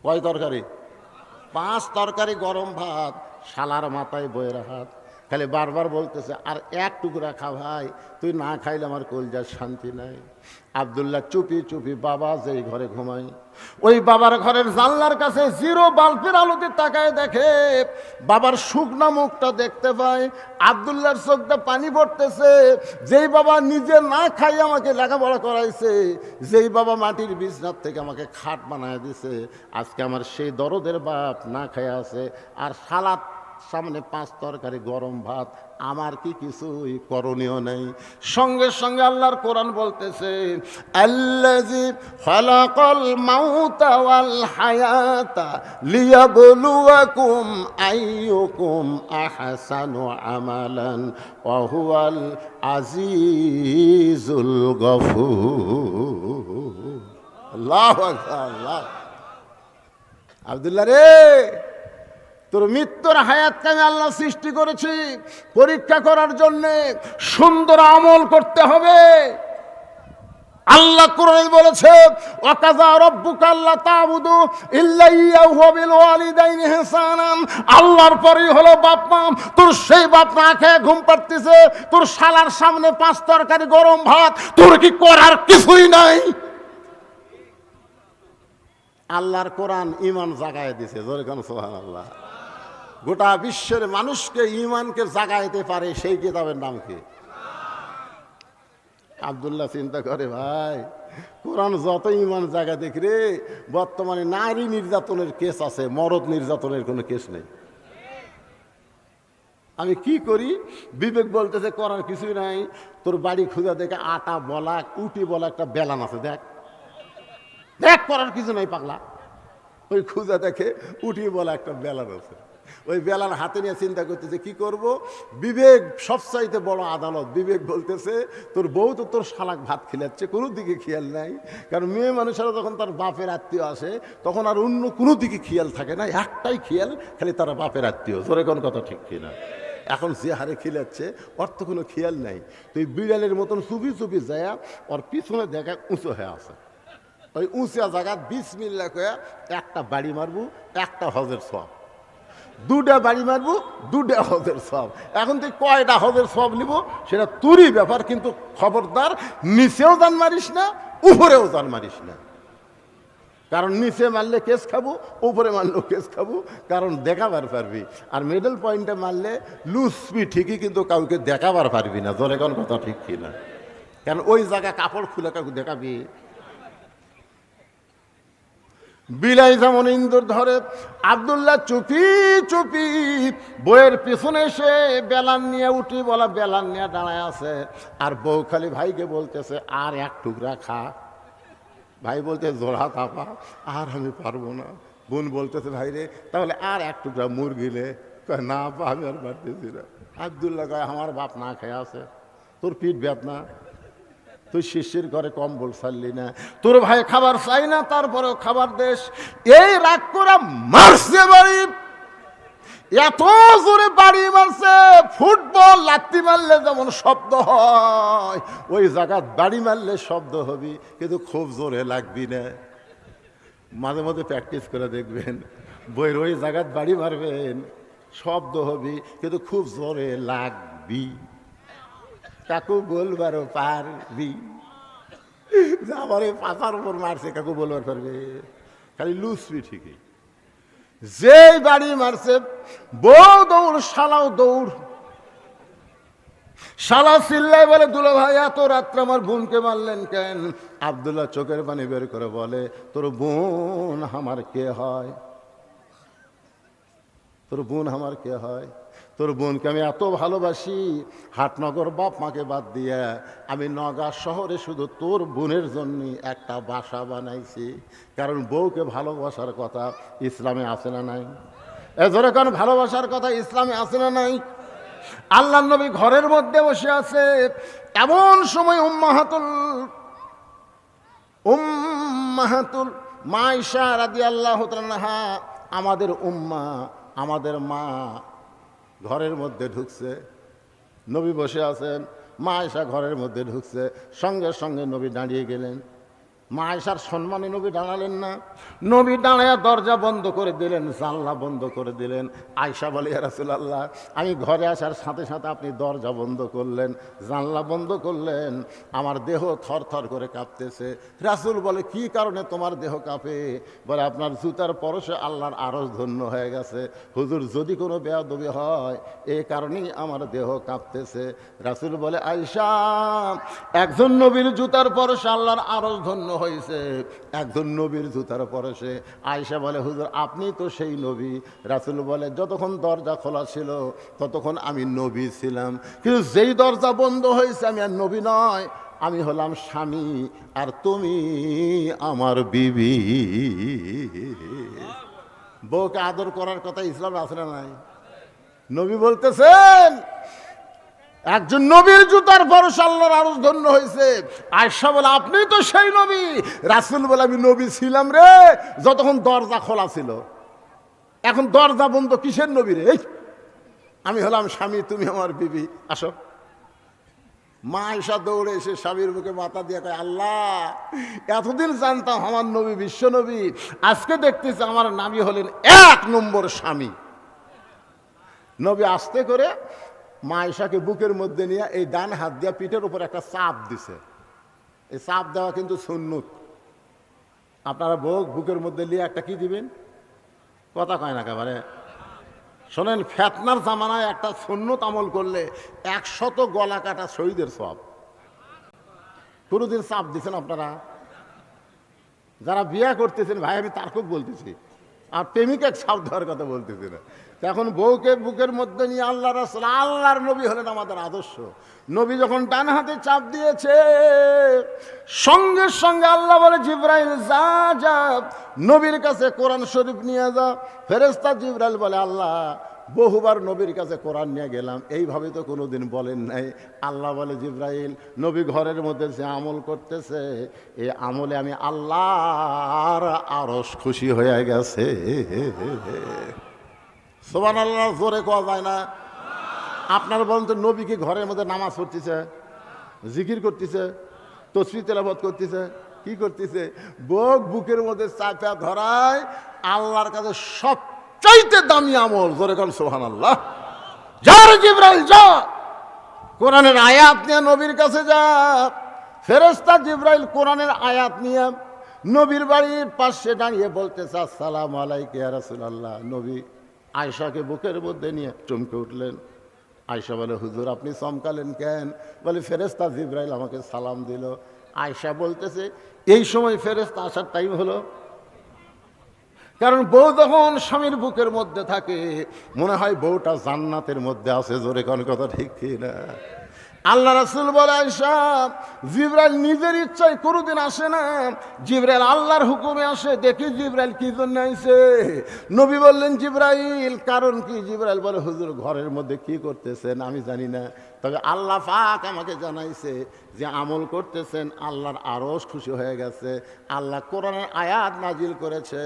কয় তরকারি? 5 তরকারি গরম ভাত, শালার মাথায় বইয়ের হাত। খালি বারবার বলতেছে, আর এক টুকরা খা ভাই, তুই না খাইলে আমার কলজার শান্তি নাই। আব্দুল্লাহ চুপি চুপি বাবা যেই ঘরে ঘুমাই, ওই বাবার ঘরের জানলার কাছে 0 বাল্বের আলোতে তাকায় দেখে বাবার শুকনা মুখটা দেখতে পায়। আব্দুল্লাহর চোখটা পানি পড়তেছে। যেই বাবা নিজে না খাই আমাকে লেখাপড়া করাইছে, যেই বাবা মাটির বিছনার থেকে আমাকে খাট বানায় দিছে, আজকে আমার সেই দরদের বাপ না খাইয়া আছে, আর সালাদ সামনে 5 তরকারি গরম ভাত, আমার কি কিছুই করণীয় নেই। সঙ্গে সঙ্গে আল্লাহর কোরআন বলতেছে, আল্লাযী খালাকাল মাউতা ওয়াল হায়াতা লিয়াবলুয়াকুম আইয়ুকুম আহসানু আমালান ওয়া হুয়াল আজিজুল গফুর। আল্লাহু আকবার, আল্লাহ। আব্দুল্লাহ রে, তোর মৃত্যুর হায়াতকে আমি আল্লাহ সৃষ্টি করেছি পরীক্ষা করার জন্যে। সুন্দর আমল করতে হবে। আল্লাহ কোরআনে বলেছে, ওয়াকাযা রাব্বুকা আল্লা তা'বুদু ইল্লা ইয়্যাহু ওয়া বিল ওয়ালিদাইনি ইহসানান। আল্লাহর পরেই হলো বাপ মা। তোর সেই বাপ না খেয়ে ঘুম পাড়তেছে, তোর শালার সামনে 5 তরকারি গরম ভাত, তোর কি করার কিছুই নাই? আল্লাহর কোরআন ঈমান জাগায় দিয়েছে, জোরে কোন সুবহানাল্লাহ। গোটা বিশ্বের মানুষকে ঈমানকে জাগাইতে পারে সেই কিতাবের নাম কি? আব্দুল্লাহ চিন্তা করে, ভাই কোরআন যত ঈমান জায়গা দেখ রে, বর্তমানে নারী নির্যাতনের কেস আছে, মরদ নির্যাতনের কোনো কেস নেই। আমি কি করি? বিবেক বলতেছে করার কিছুই নাই। তোর বাড়ি খুঁজে দেখে আটা বলা উটি বলা একটা বেলান আছে, দেখ দেখ, করার কিছু নাই পাগলা। ওই খুঁজে দেখে উঠি বলা একটা বেলান আছে, ওই বেলান হাতে নিয়ে চিন্তা করতেছে কি করব। বিবেক সবচাইতে বড় আদালত। বিবেক বলতেছে তোর বউ তো তোর শালাক ভাত খিলাচ্ছে, কোনো দিকে খেয়াল নাই। কারণ মেয়ে মানুষেরা যখন তার বাপের আত্মীয় আসে তখন আর অন্য কোনো দিকে খেয়াল থাকে না, একটাই খেয়াল, খালি তারা বাপের আত্মীয়। জোরে কোন কথা ঠিক কিনা? এখন যে হারে খিলাচ্ছে ওর তো কোনো খেয়াল নাই। তুই বিড়ালের মতন চুপি চুপি যায় ওর পিছনে দেখা উঁচু হয়ে আছে, ওই উঁচা জায়গা বিসমিল্লাহ কয়া একটা বাড়ি মারবো, একটা হজের সব। 2টা বাড়ি মারবো, 2টা হজের সব। এখন তুই কয়টা হজের সব নিব সেটা তোরই ব্যাপার, কিন্তু খবরদার নিচেও জান মারিস না, উপরেও জান মারিস না। কারণ নিচে মারলে কেস খাবো, উপরে মারলেও কেস খাবো, কারণ দেখাবার পারবি। আর মিডল পয়েন্টে মারলে লুসবি ঠিকই, কিন্তু কাউকে দেখাবার পারবি না। জোরে কোন কথা ঠিক কিনা? কারণ ওই জায়গায় কাপড় খুলে কাউকে দেখাবি। বিলাই যেমন ইন্দুর ধরে, আব্দুল্লাহ চুপি চুপি বইয়ের পিছনে এসে বেলান নিয়ে উঠি বলা বেলান নিয়ে দাঁড়ায় আছে। আর বউ খালি ভাইকে বলতেছে আর এক টুকরা খা। ভাই বলতে জোড়া তাপা, আর আমি পারবো না। বোন বলতেছে ভাই রে তাহলে আর এক টুকরা মুরগিলে, না পা আমি আর পারতেছি না। আব্দুল্লাহ কয় আমার বাপ না খেয়ে আছে, তোর পিঠ ব্যাপ না, তুই শিশির ঘরে কম্বল ছাড়লি না, তোর ভাই খাবার চাই না তারপরেও খাবার দেশ। এই রাগ করে মারছে বাড়ি, এত জোরে বাড়ি মারছে, ফুটবল লাত্তি মারলে যেমন শব্দ হয় ওই জায়গা বাড়ি মারলে শব্দ হবি, কিন্তু খুব জোরে লাগবি না। মাঝে মাঝে প্র্যাকটিস করে দেখবেন, বইয়ের ওই জায়গায় বাড়ি মারবেন, শব্দ হবি কিন্তু খুব জোরে লাগবি। কাকু বলবারও পারবি যে আমার এই পাতার উপর মারছে, কাকু বলবার পারবে? খালি লুসবি ঠিকই। যেই বাড়ি মারছে বউ দৌড়, শালাও দৌড়। শালা চিল্লাই বলে দুলা ভাই এত রাত্রে আমার বোনকে মারলেন কেন? আব্দুল্লাহ চোখের পানি বের করে বলে তোর বোন আমার কে হয়? তোর বোন আমার কে হয়? তোর বোনকে আমি এত ভালোবাসি, হাটনগর বাপ মাকে বাদ দিয়ে আমি নগা শহরে শুধু তোর বোনের জন্য একটা বাসা বানাইছি। কারণ বউকে ভালোবাসার কথা ইসলামে আছে না নাই? যেরকম ভালোবাসার কথা ইসলামে আছে না নাই? আল্লাহ নবী ঘরের মধ্যে বসে আছে, এমন সময় উম্মাহাতুল মা আয়েশা রাদিয়াল্লাহু তাআলা আনহা, আমাদের উম্মা, আমাদের মা ঘরের মধ্যে ঢুকছে। নবী বসে আছেন, মা আয়েশা ঘরের মধ্যে ঢুকছে, সঙ্গে সঙ্গে নবী দাঁড়িয়ে গেলেন। মা আয়েশার সম্মানে নবী দাঁড়ালেন না, নবী দাঁড়ায় দরজা বন্ধ করে দিলেন, জানলা বন্ধ করে দিলেন। আয়েশা বলে ইয়া রাসূলুল্লাহ, আমি ঘরে আসার সাথে সাথে আপনি দরজা বন্ধ করলেন, জানলা বন্ধ করলেন, আমার দেহ থর থর করে কাঁপতেছে। রাসূল বলে কি কারণে তোমার দেহ কাঁপে? বলে আপনার জুতার পরশে আল্লাহর আরশ ধন্য হয়ে গেছে। হুজুর যদি কোনো বেয়াদবি হয় এই কারণেই আমার দেহ কাঁপতেছে। রাসূল বলে আয়েশা, একজন নবীর জুতার পরশে আল্লাহর আরশ ধন্য হয়েছে, একজন নবীর জুতার পরশে। আয়েশা বলে হুজুর আপনি তো সেই নবী। রাসূল বলে যতক্ষণ দরজা খোলা ছিল ততক্ষণ আমি নবী ছিলাম, কিন্তু যেই দরজা বন্ধ হয়েছে আমি আর নবী নয়, আমি হলাম স্বামী আর তুমি আমার বিবি। বউকে আদর করার কথা ইসলামে আছে না নাই? নবী বলতেছেন একজন নবীর জুতার পরশ আল্লাহর আরশ ধন্য হয়েছে। আয়েশা বলে, আপনি তো সেই নবী। রাসূল বলে, আমি নবী ছিলাম রে যতক্ষণ দরজা খোলা ছিল, এখন দরজা বন্ধ, কিসের নবী রে? আমি হলাম স্বামী, তুমি আমার বিবি, আসো। মা আয়েশা দৌড়ে এসে স্বামীর বুকে মাথা দিয়ে কয়, আল্লাহ, এতদিন জানতাম আমার নবী বিশ্ব নবী, আজকে দেখতেছি আমার নাবী হলেন 1 নম্বর স্বামী। নবী আস্তে করে মা আয়েশাকে বুকের মধ্যে নিয়ে এই ডান হাত দিয়ে পিঠের উপর একটা চাপ দিছে। এই চাপ দেওয়া কিন্তু সুন্নত। আপনারা বুকের মধ্যে নিয়ে একটা কি দিবেন? কথা কয় না একেবারে। শোনেন, ফেতনার জামানায় একটা সুন্নত আমল করলে 100 গলা কাটা শহীদের সওয়াব। কোনোদিন চাপ দিচ্ছেন আপনারা? যারা বিয়ে করতেছেন ভাই, আমি তারকুক বলতেছি, আর প্রেমিকা চাপ দেওয়ার কথা বলতেছি না। এখন বউকে বুকের মধ্যে নিয়ে আল্লাহ রাসূল, আল্লাহর নবী হলেন আমাদের আদর্শ। নবী যখন ডান হাতে চাপ দিয়েছে, সঙ্গে সঙ্গে আল্লাহ বলে, জিবরাইল যা যা নবীর কাছে কোরআন শরীফ নিয়ে যা। ফেরেশতা জিবরাইল বলে, আল্লাহ বহুবার নবীর কাছে কোরআন নিয়ে গেলাম, এইভাবে তো কোনোদিন বলেন নাই। আল্লাহ বলে, জিবরাইল, নবী ঘরের মধ্যে যে আমল করতেছে, এই আমলে আমি আল্লাহর আরশ খুশি হয়ে গেছে। সুবহানাল্লাহ, জোরে কোয়া যায় না? আপনারা বলেন তো, নবী কি ঘরের মধ্যে নামাজ পড়তেছে, জিকির করতেছে, তাসবিহ তেলাওয়াত করতেছে, কি করতেছে? বুকের মধ্যে চাপা ধরায় আল্লাহর কাছে সবচাইতে দামি আমল। জোরে কোন সুবহানাল্লাহ। যা রে জিবরাইল, যা, কোরআনের আয়াত নিয়ে নবীর কাছে যা। ফেরেশতা জিবরাইল কোরআনের আয়াত নিয়ে নবীর বাড়ির পাশে দাঁড়িয়ে বলতেছে, আসসালামু আলাইকা ইয়া রাসূলুল্লাহ। নবী আয়েশাকে বুকের মধ্যে নিয়ে চমকে উঠলেন। আয়েশা বলে, হুজুর আপনি চমকালেন কেন? বলে, ফেরেশতা জিবরাইল আমাকে সালাম দিল। আয়েশা বলতেছে, এই সময় ফেরেশতা আসার টাইম হলো। কারণ বউ যখন স্বামীর বুকের মধ্যে থাকে, মনে হয় বউটা জান্নাতের মধ্যে আছে। জোরে কোন কথা ঠিক কি না? আল্লাহ রাসূল বলে, আয়েশা, জিবরাইল নিজের ইচ্ছায় কোনোদিন আসে না, জিবরাইল আল্লাহর হুকুমে আসে। দেখি জিবরাইল কি জন্য আইছে। নবী বললেন, জিবরাইল কারণ কি? জিবরাইল বলে, হুজুর ঘরের মধ্যে কি করতেছেন আমি জানি না, তবে আল্লাহ পাক আমাকে জানাইছে যে আমল করতেছেন, আল্লাহর আরশ খুশি হয়ে গেছে। আল্লাহ কোরআনের আয়াত নাজিল করেছে,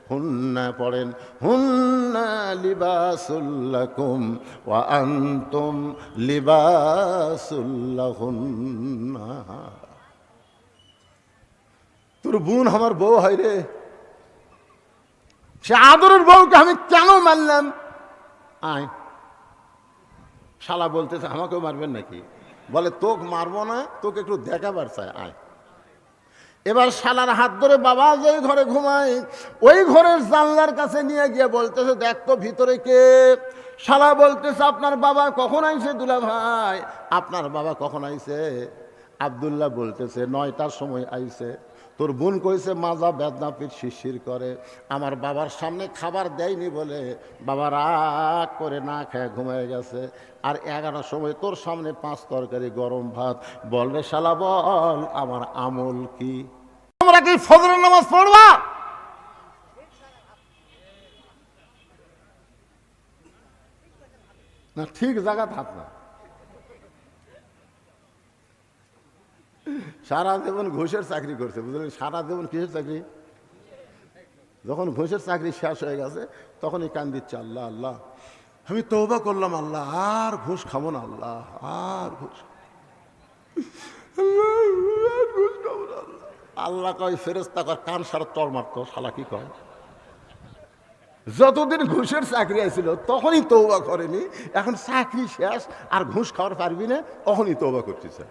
হুন্না পড়েন, হুন্না লিবাসুল লাকুম ওয়া আনতুম লিবাসুল লাহুন্না। তোর বোন আমার বউ হয় রে, সে আদরের বউকে আমি কেন মারলাম? আয়। শালা বলতেছে, আমাকেও মারবেন নাকি? বলে, তোকে মারবো না, তোকে একটু দেখাবার চাই, আয়। এবার শালার হাত ধরে বাবা যেই ঘরে ঘুমায়, ওই ঘরের জানলার কাছে নিয়ে গিয়ে বলতেছে, দেখ তো ভিতরে কে। শালা বলতেছে, আপনার বাবা কখন আইছে? দুলা ভাই, আপনার বাবা কখন আইছে? আব্দুল্লাহ বলতেছে, 9টার সময় আইছে। তোর বোন কইছে মাজা বেদনা পিঠ শিরশির করে, আমার বাবার সামনে খাবার দেয়নি বলে বাবা রাগ করে না খেয়ে ঘুমিয়ে গেছে। আর 11টার সময় তোর সামনে 5 তরকারি গরম ভাত। বল রে শালা, বল আমার আমল কি? তোমরা কি ফজরের নামাজ পড়বা? না, ঠিক জায়গা থাক না। সারা জীবন ঘুষের চাকরি করছে, বুঝলেন? সারা জীবন কিসের চাকরি? যখন ঘুষের চাকরি শেষ হয়ে গেছে, তখনই কান দিচ্ছে, আল্লাহ আল্লাহ, আমি তওবা করলাম, আল্লাহ আর ঘুষ খাবো না, আল্লাহ আর ঘুষ খাবো না। আল্লাহ কয়, ফেরেশতা কয়, কান সারা তর মারতো, শালা কি কয়? যতদিন ঘুষের চাকরি আসছিল তখনই তওবা করেনি, এখন চাকরি শেষ আর ঘুষ খাওয়ার পারবি না, তখনই তওবা করতেছে।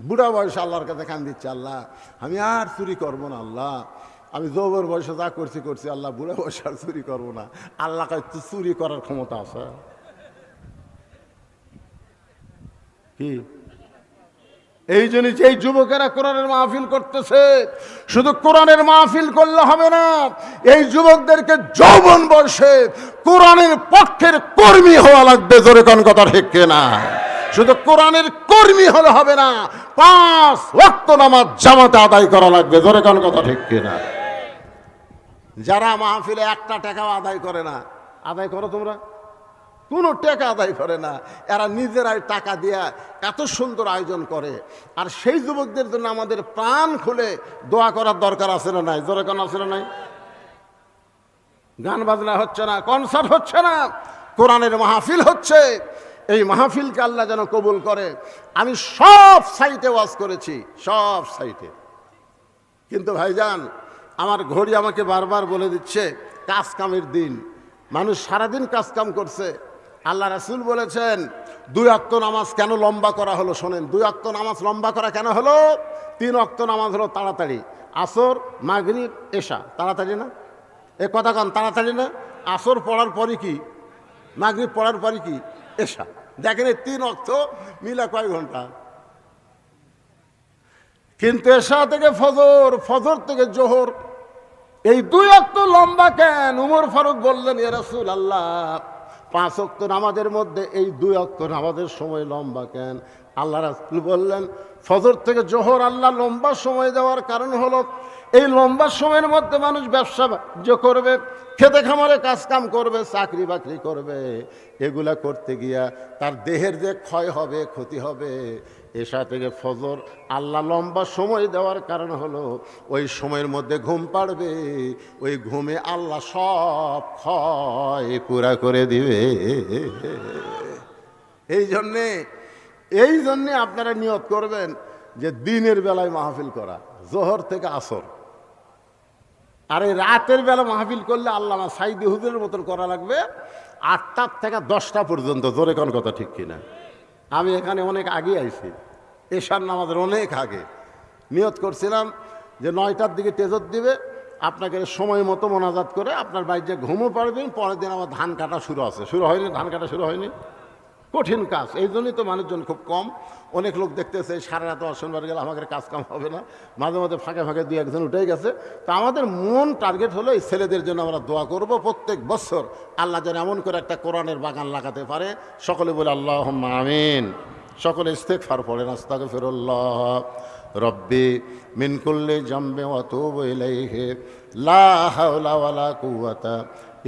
বুড়া বয়সে আল্লাহর কাছে কান দিচ্ছে, আল্লাহ আমি আর চুরি করবো না, আল্লাহ আমি যৌবন বয়সে যা করছি আল্লাহ, বুড়া বয়সে আর চুরি করবো না। আল্লাহ কয়, তুই চুরি করার ক্ষমতা আছে কি? এই জন্য যেই যুবকেরা কোরআনের মাহফিল করতেছে, শুধু কোরআনের মাহফিল করলে হবে না, এই যুবকদেরকে যৌবন বয়সে কোরআনের পক্ষের কর্মী হওয়া লাগবে। জোরে কোন কথা ঠিক কিনা? শুধু কোরআনের কর্মী হলে হবে না, 5 ওয়াক্ত নামাজ জামাতে আদায় করা লাগবে। জোরে কোন কথা ঠিক কিনা? যারা মাহফিলে 1 টাকাও আদায় করে না, আদায় করো তোমরা, কোনো টাকা আদায় করে না, এরা নিজেরাই টাকা দিয়া এত সুন্দর আয়োজন করে। আর সেই যুবকদের জন্য আমাদের প্রাণ খুলে দোয়া করার দরকার আছে না নাই? জোরে কোন আছে না নাই? গান বাজনা হচ্ছে না, কনসার্ট হচ্ছে না, কোরআনের মাহফিল হচ্ছে। এই মাহফিলকে আল্লাহ যেন কবুল করে। আমি সব সাইটে ওয়াজ করেছি, সব সাইটে, কিন্তু ভাইজান আমার ঘড়ি আমাকে বারবার বলে দিচ্ছে কাজ কামের দিন। মানুষ সারাদিন কাজ কাম করছে। আল্লাহ রাসূল বলেছেন 2 ওয়াক্ত নামাজ কেন লম্বা করা হলো? শোনেন, 2 ওয়াক্ত নামাজ লম্বা করা কেন হলো? 3 ওয়াক্ত নামাজ হলো তাড়াতাড়ি, আসর মাগরিব এশা, তাড়াতাড়ি না? এ কথা কান, তাড়াতাড়ি না? আসর পড়ার পরই কি মাগরিব, পড়ার পরই কি এশা। দেখেন এই 3 ওয়াক্ত মিলা কয় ঘন্টা? কিন্তু এশা থেকে ফজর, ফজর থেকে জোহর, এই 2 ওয়াক্ত লম্বা কেন? উমর ফারুক বললেন, ইয়া রাসূলুল্লাহ 5 ওয়াক্ত নামাজের মধ্যে এই 2 ওয়াক্ত নামাজের সময় লম্বা কেন? আল্লাহ রাসূল বললেন, ফজর থেকে জোহর আল্লাহ লম্বা সময় দেওয়ার কারণ হলো এই লম্বা সময়ের মধ্যে মানুষ ব্যবসা বাণিজ্য করবে, খেতে খামারে কাজ কাম করবে, চাকরি বাকরি করবে। এগুলা করতে গিয়া তার দেহের যে ক্ষয় হবে, ক্ষতি হবে। এশা থেকে ফজর আল্লাহ লম্বা সময় দেওয়ার কারণ হলো ওই সময়ের মধ্যে ঘুম পাড়বে, ওই ঘুমে আল্লাহ সব ক্ষয় পুরা করে দিবে। এই জন্যে আপনারা নিয়ত করবেন যে দিনের বেলায় মাহফিল করা, জোহর থেকে আসর। আর এই রাতের বেলা মাহফিল করলে আল্লামা সাইদি হুজুরের মতন করা লাগবে 8টা থেকে 10টা পর্যন্ত। জোরে কোন কথা ঠিক কিনা? আমি এখানে অনেক আগে আইছি, এশার নামাজের অনেক আগে। নিয়ত করছিলাম যে 9টার দিকে তেজত দিবে, আপনাকে সময় মতো মোনাজাত করে আপনার বাড়িতে ঘুমও পারবেন। পরের দিন আমার ধান কাটা শুরু আছে, শুরু হয়নি, ধান কাটা শুরু হয়নি। কঠিন কাজ, এই জন্যই তো মানুষজন খুব কম। অনেক লোক দেখতেছে সারা রাত শনিবার গেলে আমাদের কাজ কাম হবে না, মাঝে মাঝে ফাঁকে ফাঁকে 2-1 উঠে গেছে। তো আমাদের মন টার্গেট হলো এই ছেলেদের জন্য আমরা দোয়া করব প্রত্যেক বছর আল্লাহ যেন এমন করে একটা কোরআনের বাগান লাগাতে পারে। সকলে বলে আল্লাহুম্মা আমিন। সকলে ইস্তেগফার পড়েন, আস্তাগফিরুল্লাহ রব্বি মিন কুল্লি জামবি ওয়া আতুবু ইলাইহি লা হাওলা ওয়ালা কুওয়াতা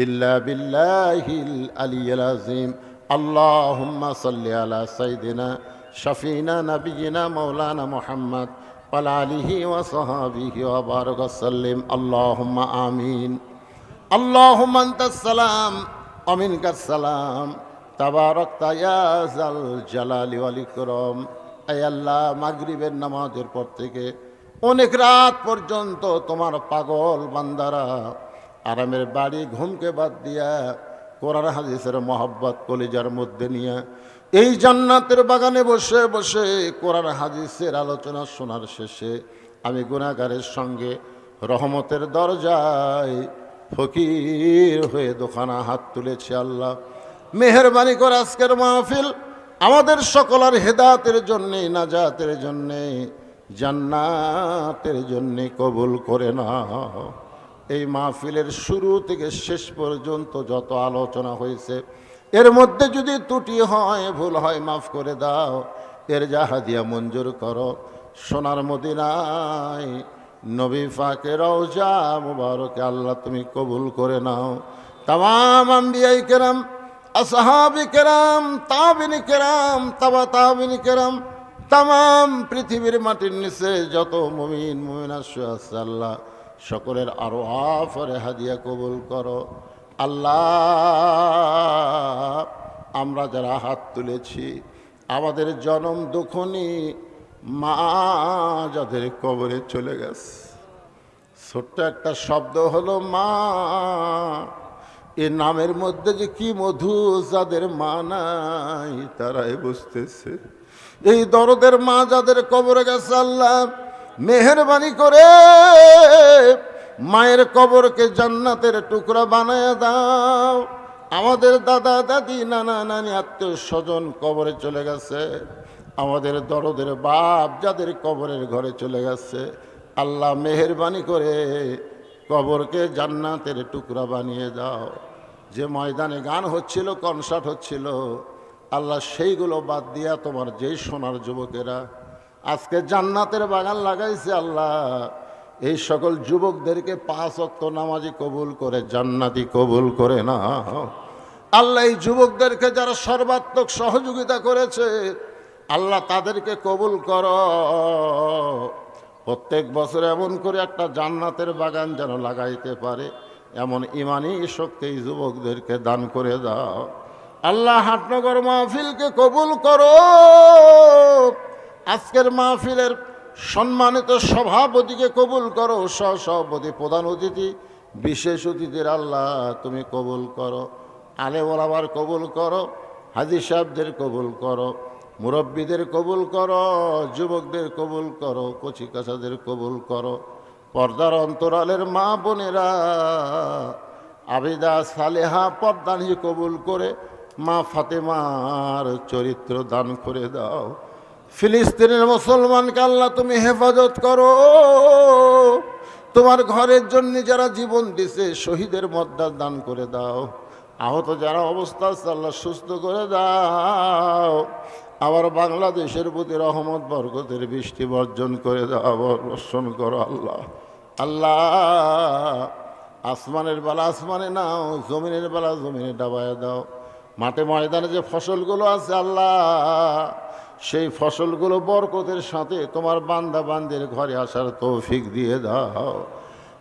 ইল্লা বিল্লাহিল আলিয়্যিল আযীম। আল্লাহুম্মা সাল্লি আলা সাইয়্যিদিনা শাফিনা নাবিয়িনা মাওলানা মুহাম্মদ ওয়া আলা আলিহি ওয়া সাহবিহি ওয়া বারাক ওয়া সাল্লিম। আল্লাহুম্মা আমিন। আল্লাহুম্মা আনতাস সালাম ওয়া মিনকাস সালাম, তাবারাকতা ইয়া যাল জালালি ওয়াল ইকরাম। আয় আল্লাহ, মাগরিবের নামাজের পর থেকে অনেক রাত পর্যন্ত তোমার পাগল বান্দারা আরামের বাড়ি ঘুমকে বাদ দিয়া কোরআন হাদিসের মহব্বত কলিজার মধ্যে নিয়ে এই জান্নাতের বাগানে বসে বসে কোরআন হাদিসের আলোচনা শোনার শেষে আমি গুনাহগারের সঙ্গে রহমতের দরজায় ফকির হয়ে দোকানা হাত তুলেছি। আল্লাহ মেহেরবানি করে আজকের মাহফিল আমাদের সকলের হেদায়েতের জন্যে, নাজাতের জন্যে, জান্নাতের জন্যে কবুল করে নাও। এই মাহফিলের শুরু থেকে শেষ পর্যন্ত যত আলোচনা হয়েছে এর মধ্যে যদি ত্রুটি হয়, ভুল হয়, মাফ করে দাও। এর জাহাদিয়া মঞ্জুর করো। সোনার মদিনায় নবী পাকের রওজা মুবারকে আল্লাহ তুমি কবুল করে নাও। তামাম আম্বিয়ায়ে কেরাম, আসহাবে কেরাম, তাবিনী কেরাম, তাবিনী কেরাম, তামাম পৃথিবীর মাটির নিচে যত মুমিন মুমিনাত আছে আল্লাহ সকলের আরওয়াফে হাদিয়া কবুল করো। আল্লাহ আমরা যারা হাত তুলেছি আমাদের জনম দুঃখনি মা যাদের কবরে চলে গেছে, ছোট্ট একটা শব্দ হলো মা, এ নামের মধ্যে যে কি মধু, যাদের মা নাই তারাই বুঝতেছে। এই দরদের মা যাদের কবরে গেছে আল্লাহ মেহেরবানি করে মায়ের কবরকে জান্নাতের টুকরা বানায় দাও। আমাদের দাদা দাদি নানা নানি আত্মীয় স্বজন কবরে চলে গেছে, আমাদের দরদের বাপ যাদের কবরের ঘরে চলে গেছে আল্লাহ মেহেরবানি করে কবরকে জান্নাতের টুকরা বানিয়ে দাও। যে ময়দানে গান হচ্ছিল, কনসার্ট হচ্ছিল আল্লাহ সেইগুলো বাদ দিয়া তোমার যেই সোনার যুবকেরা আজকে জান্নাতের বাগান লাগাইছে আল্লাহ এই সকল যুবকদেরকে 5 ওয়াক্ত নামাজি কবুল করে জান্নাতি কবুল করে নাও। আল্লাহ এই যুবকদেরকে যারা সর্বাত্মক সহযোগিতা করেছে আল্লাহ তাদেরকে কবুল করো। প্রত্যেক বছর এমন করে একটা জান্নাতের বাগান যেন লাগাইতে পারে এমন ইমানি শক্তি এই যুবকদেরকে দান করে দাও। আল্লাহ হাটনগর মাহফিলকে কবুল করো। আজকের মাহফিলের সম্মানিত সভাপতিকে কবুল করো, সহসভাপতি, প্রধান অতিথি, বিশেষ অতিথির আল্লাহ তুমি কবুল করো। আলেম ওলামার কবুল করো, হাজী সাহেবদের কবুল করো, মুরব্বীদের কবুল করো, যুবকদের কবুল করো, কচি কাচাদের কবুল করো। পর্দার অন্তরালের মা বোনেরা আবিদা সালেহা পর্দানি কবুল করে মা ফাতেমার চরিত্র দান করে দাও। ফিলিস্তিনের মুসলমানকে আল্লাহ তুমি হেফাজত করো। তোমার ঘরের জন্য যারা জীবন দিছে শহীদের মর্যাদা দান করে দাও। আহত যারা অবস্থা আছে আল্লাহ সুস্থ করে দাও। আবার বাংলাদেশের প্রতি রহমত বরকতের বৃষ্টি বর্জন করে দাও, বর্ষণ করো আল্লাহ। আল্লাহ আসমানের বেলা আসমানে নাও, জমিনের বেলা জমিনে ডাবায় দাও। মাঠে ময়দানে যে ফসলগুলো আছে আল্লাহ সেই ফসলগুলো বরকতের সাথে তোমার বান্দা বান্দির ঘরে আসার তৌফিক দিয়ে দাও।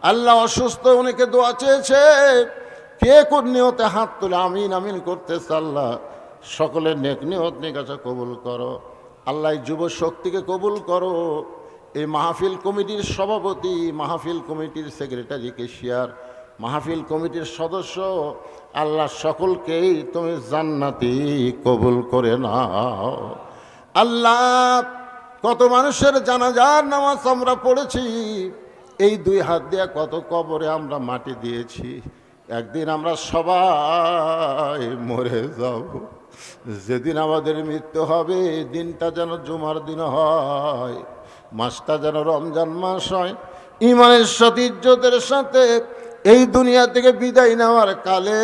আল্লাহ অসুস্থ অনেকে দোয়া চেয়েছে, কে কোন নিয়তে হাত তুলে আমিন আমিন করতেছে আল্লাহ সকলের নেক নিয়ত নিকাশা কবুল করো। আল্লাহ যুব শক্তিকে কবুল করো। এই মাহফিল কমিটির সভাপতি, মাহফিল কমিটির সেক্রেটারি, কেশিয়ার, মাহফিল কমিটির সদস্য আল্লাহ সকলকেই তুমি জান্নাতি কবুল করে নাও। আল্লাহ কত মানুষের জানাজার নামাজ আমরা পড়েছি, এই দুই হাত দিয়ে কত কবরে আমরা মাটি দিয়েছি। একদিন আমরা সবাই মরে যাব। যেদিন আমাদের মৃত্যু হবে দিনটা যেন জুমার দিন হয়, মাসটা যেন রমজান মাস হয়। ইমানের সাথে ইজ্জতের সাথে এই দুনিয়া থেকে বিদায় নেওয়ার কালে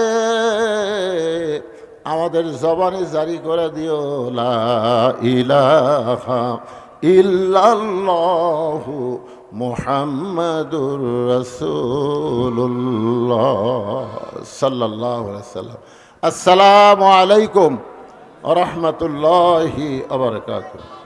আমাদের জবানে জারি করে দিও লা ইলাহা ইল্লাল্লাহু মুহাম্মাদুর রাসূলুল্লাহ সাল্লাল্লাহু আলাইহি ওয়াসাল্লাম। আসসালামু আলাইকুম ওয়া রাহমাতুল্লাহি ওয়া বারাকাতুহু।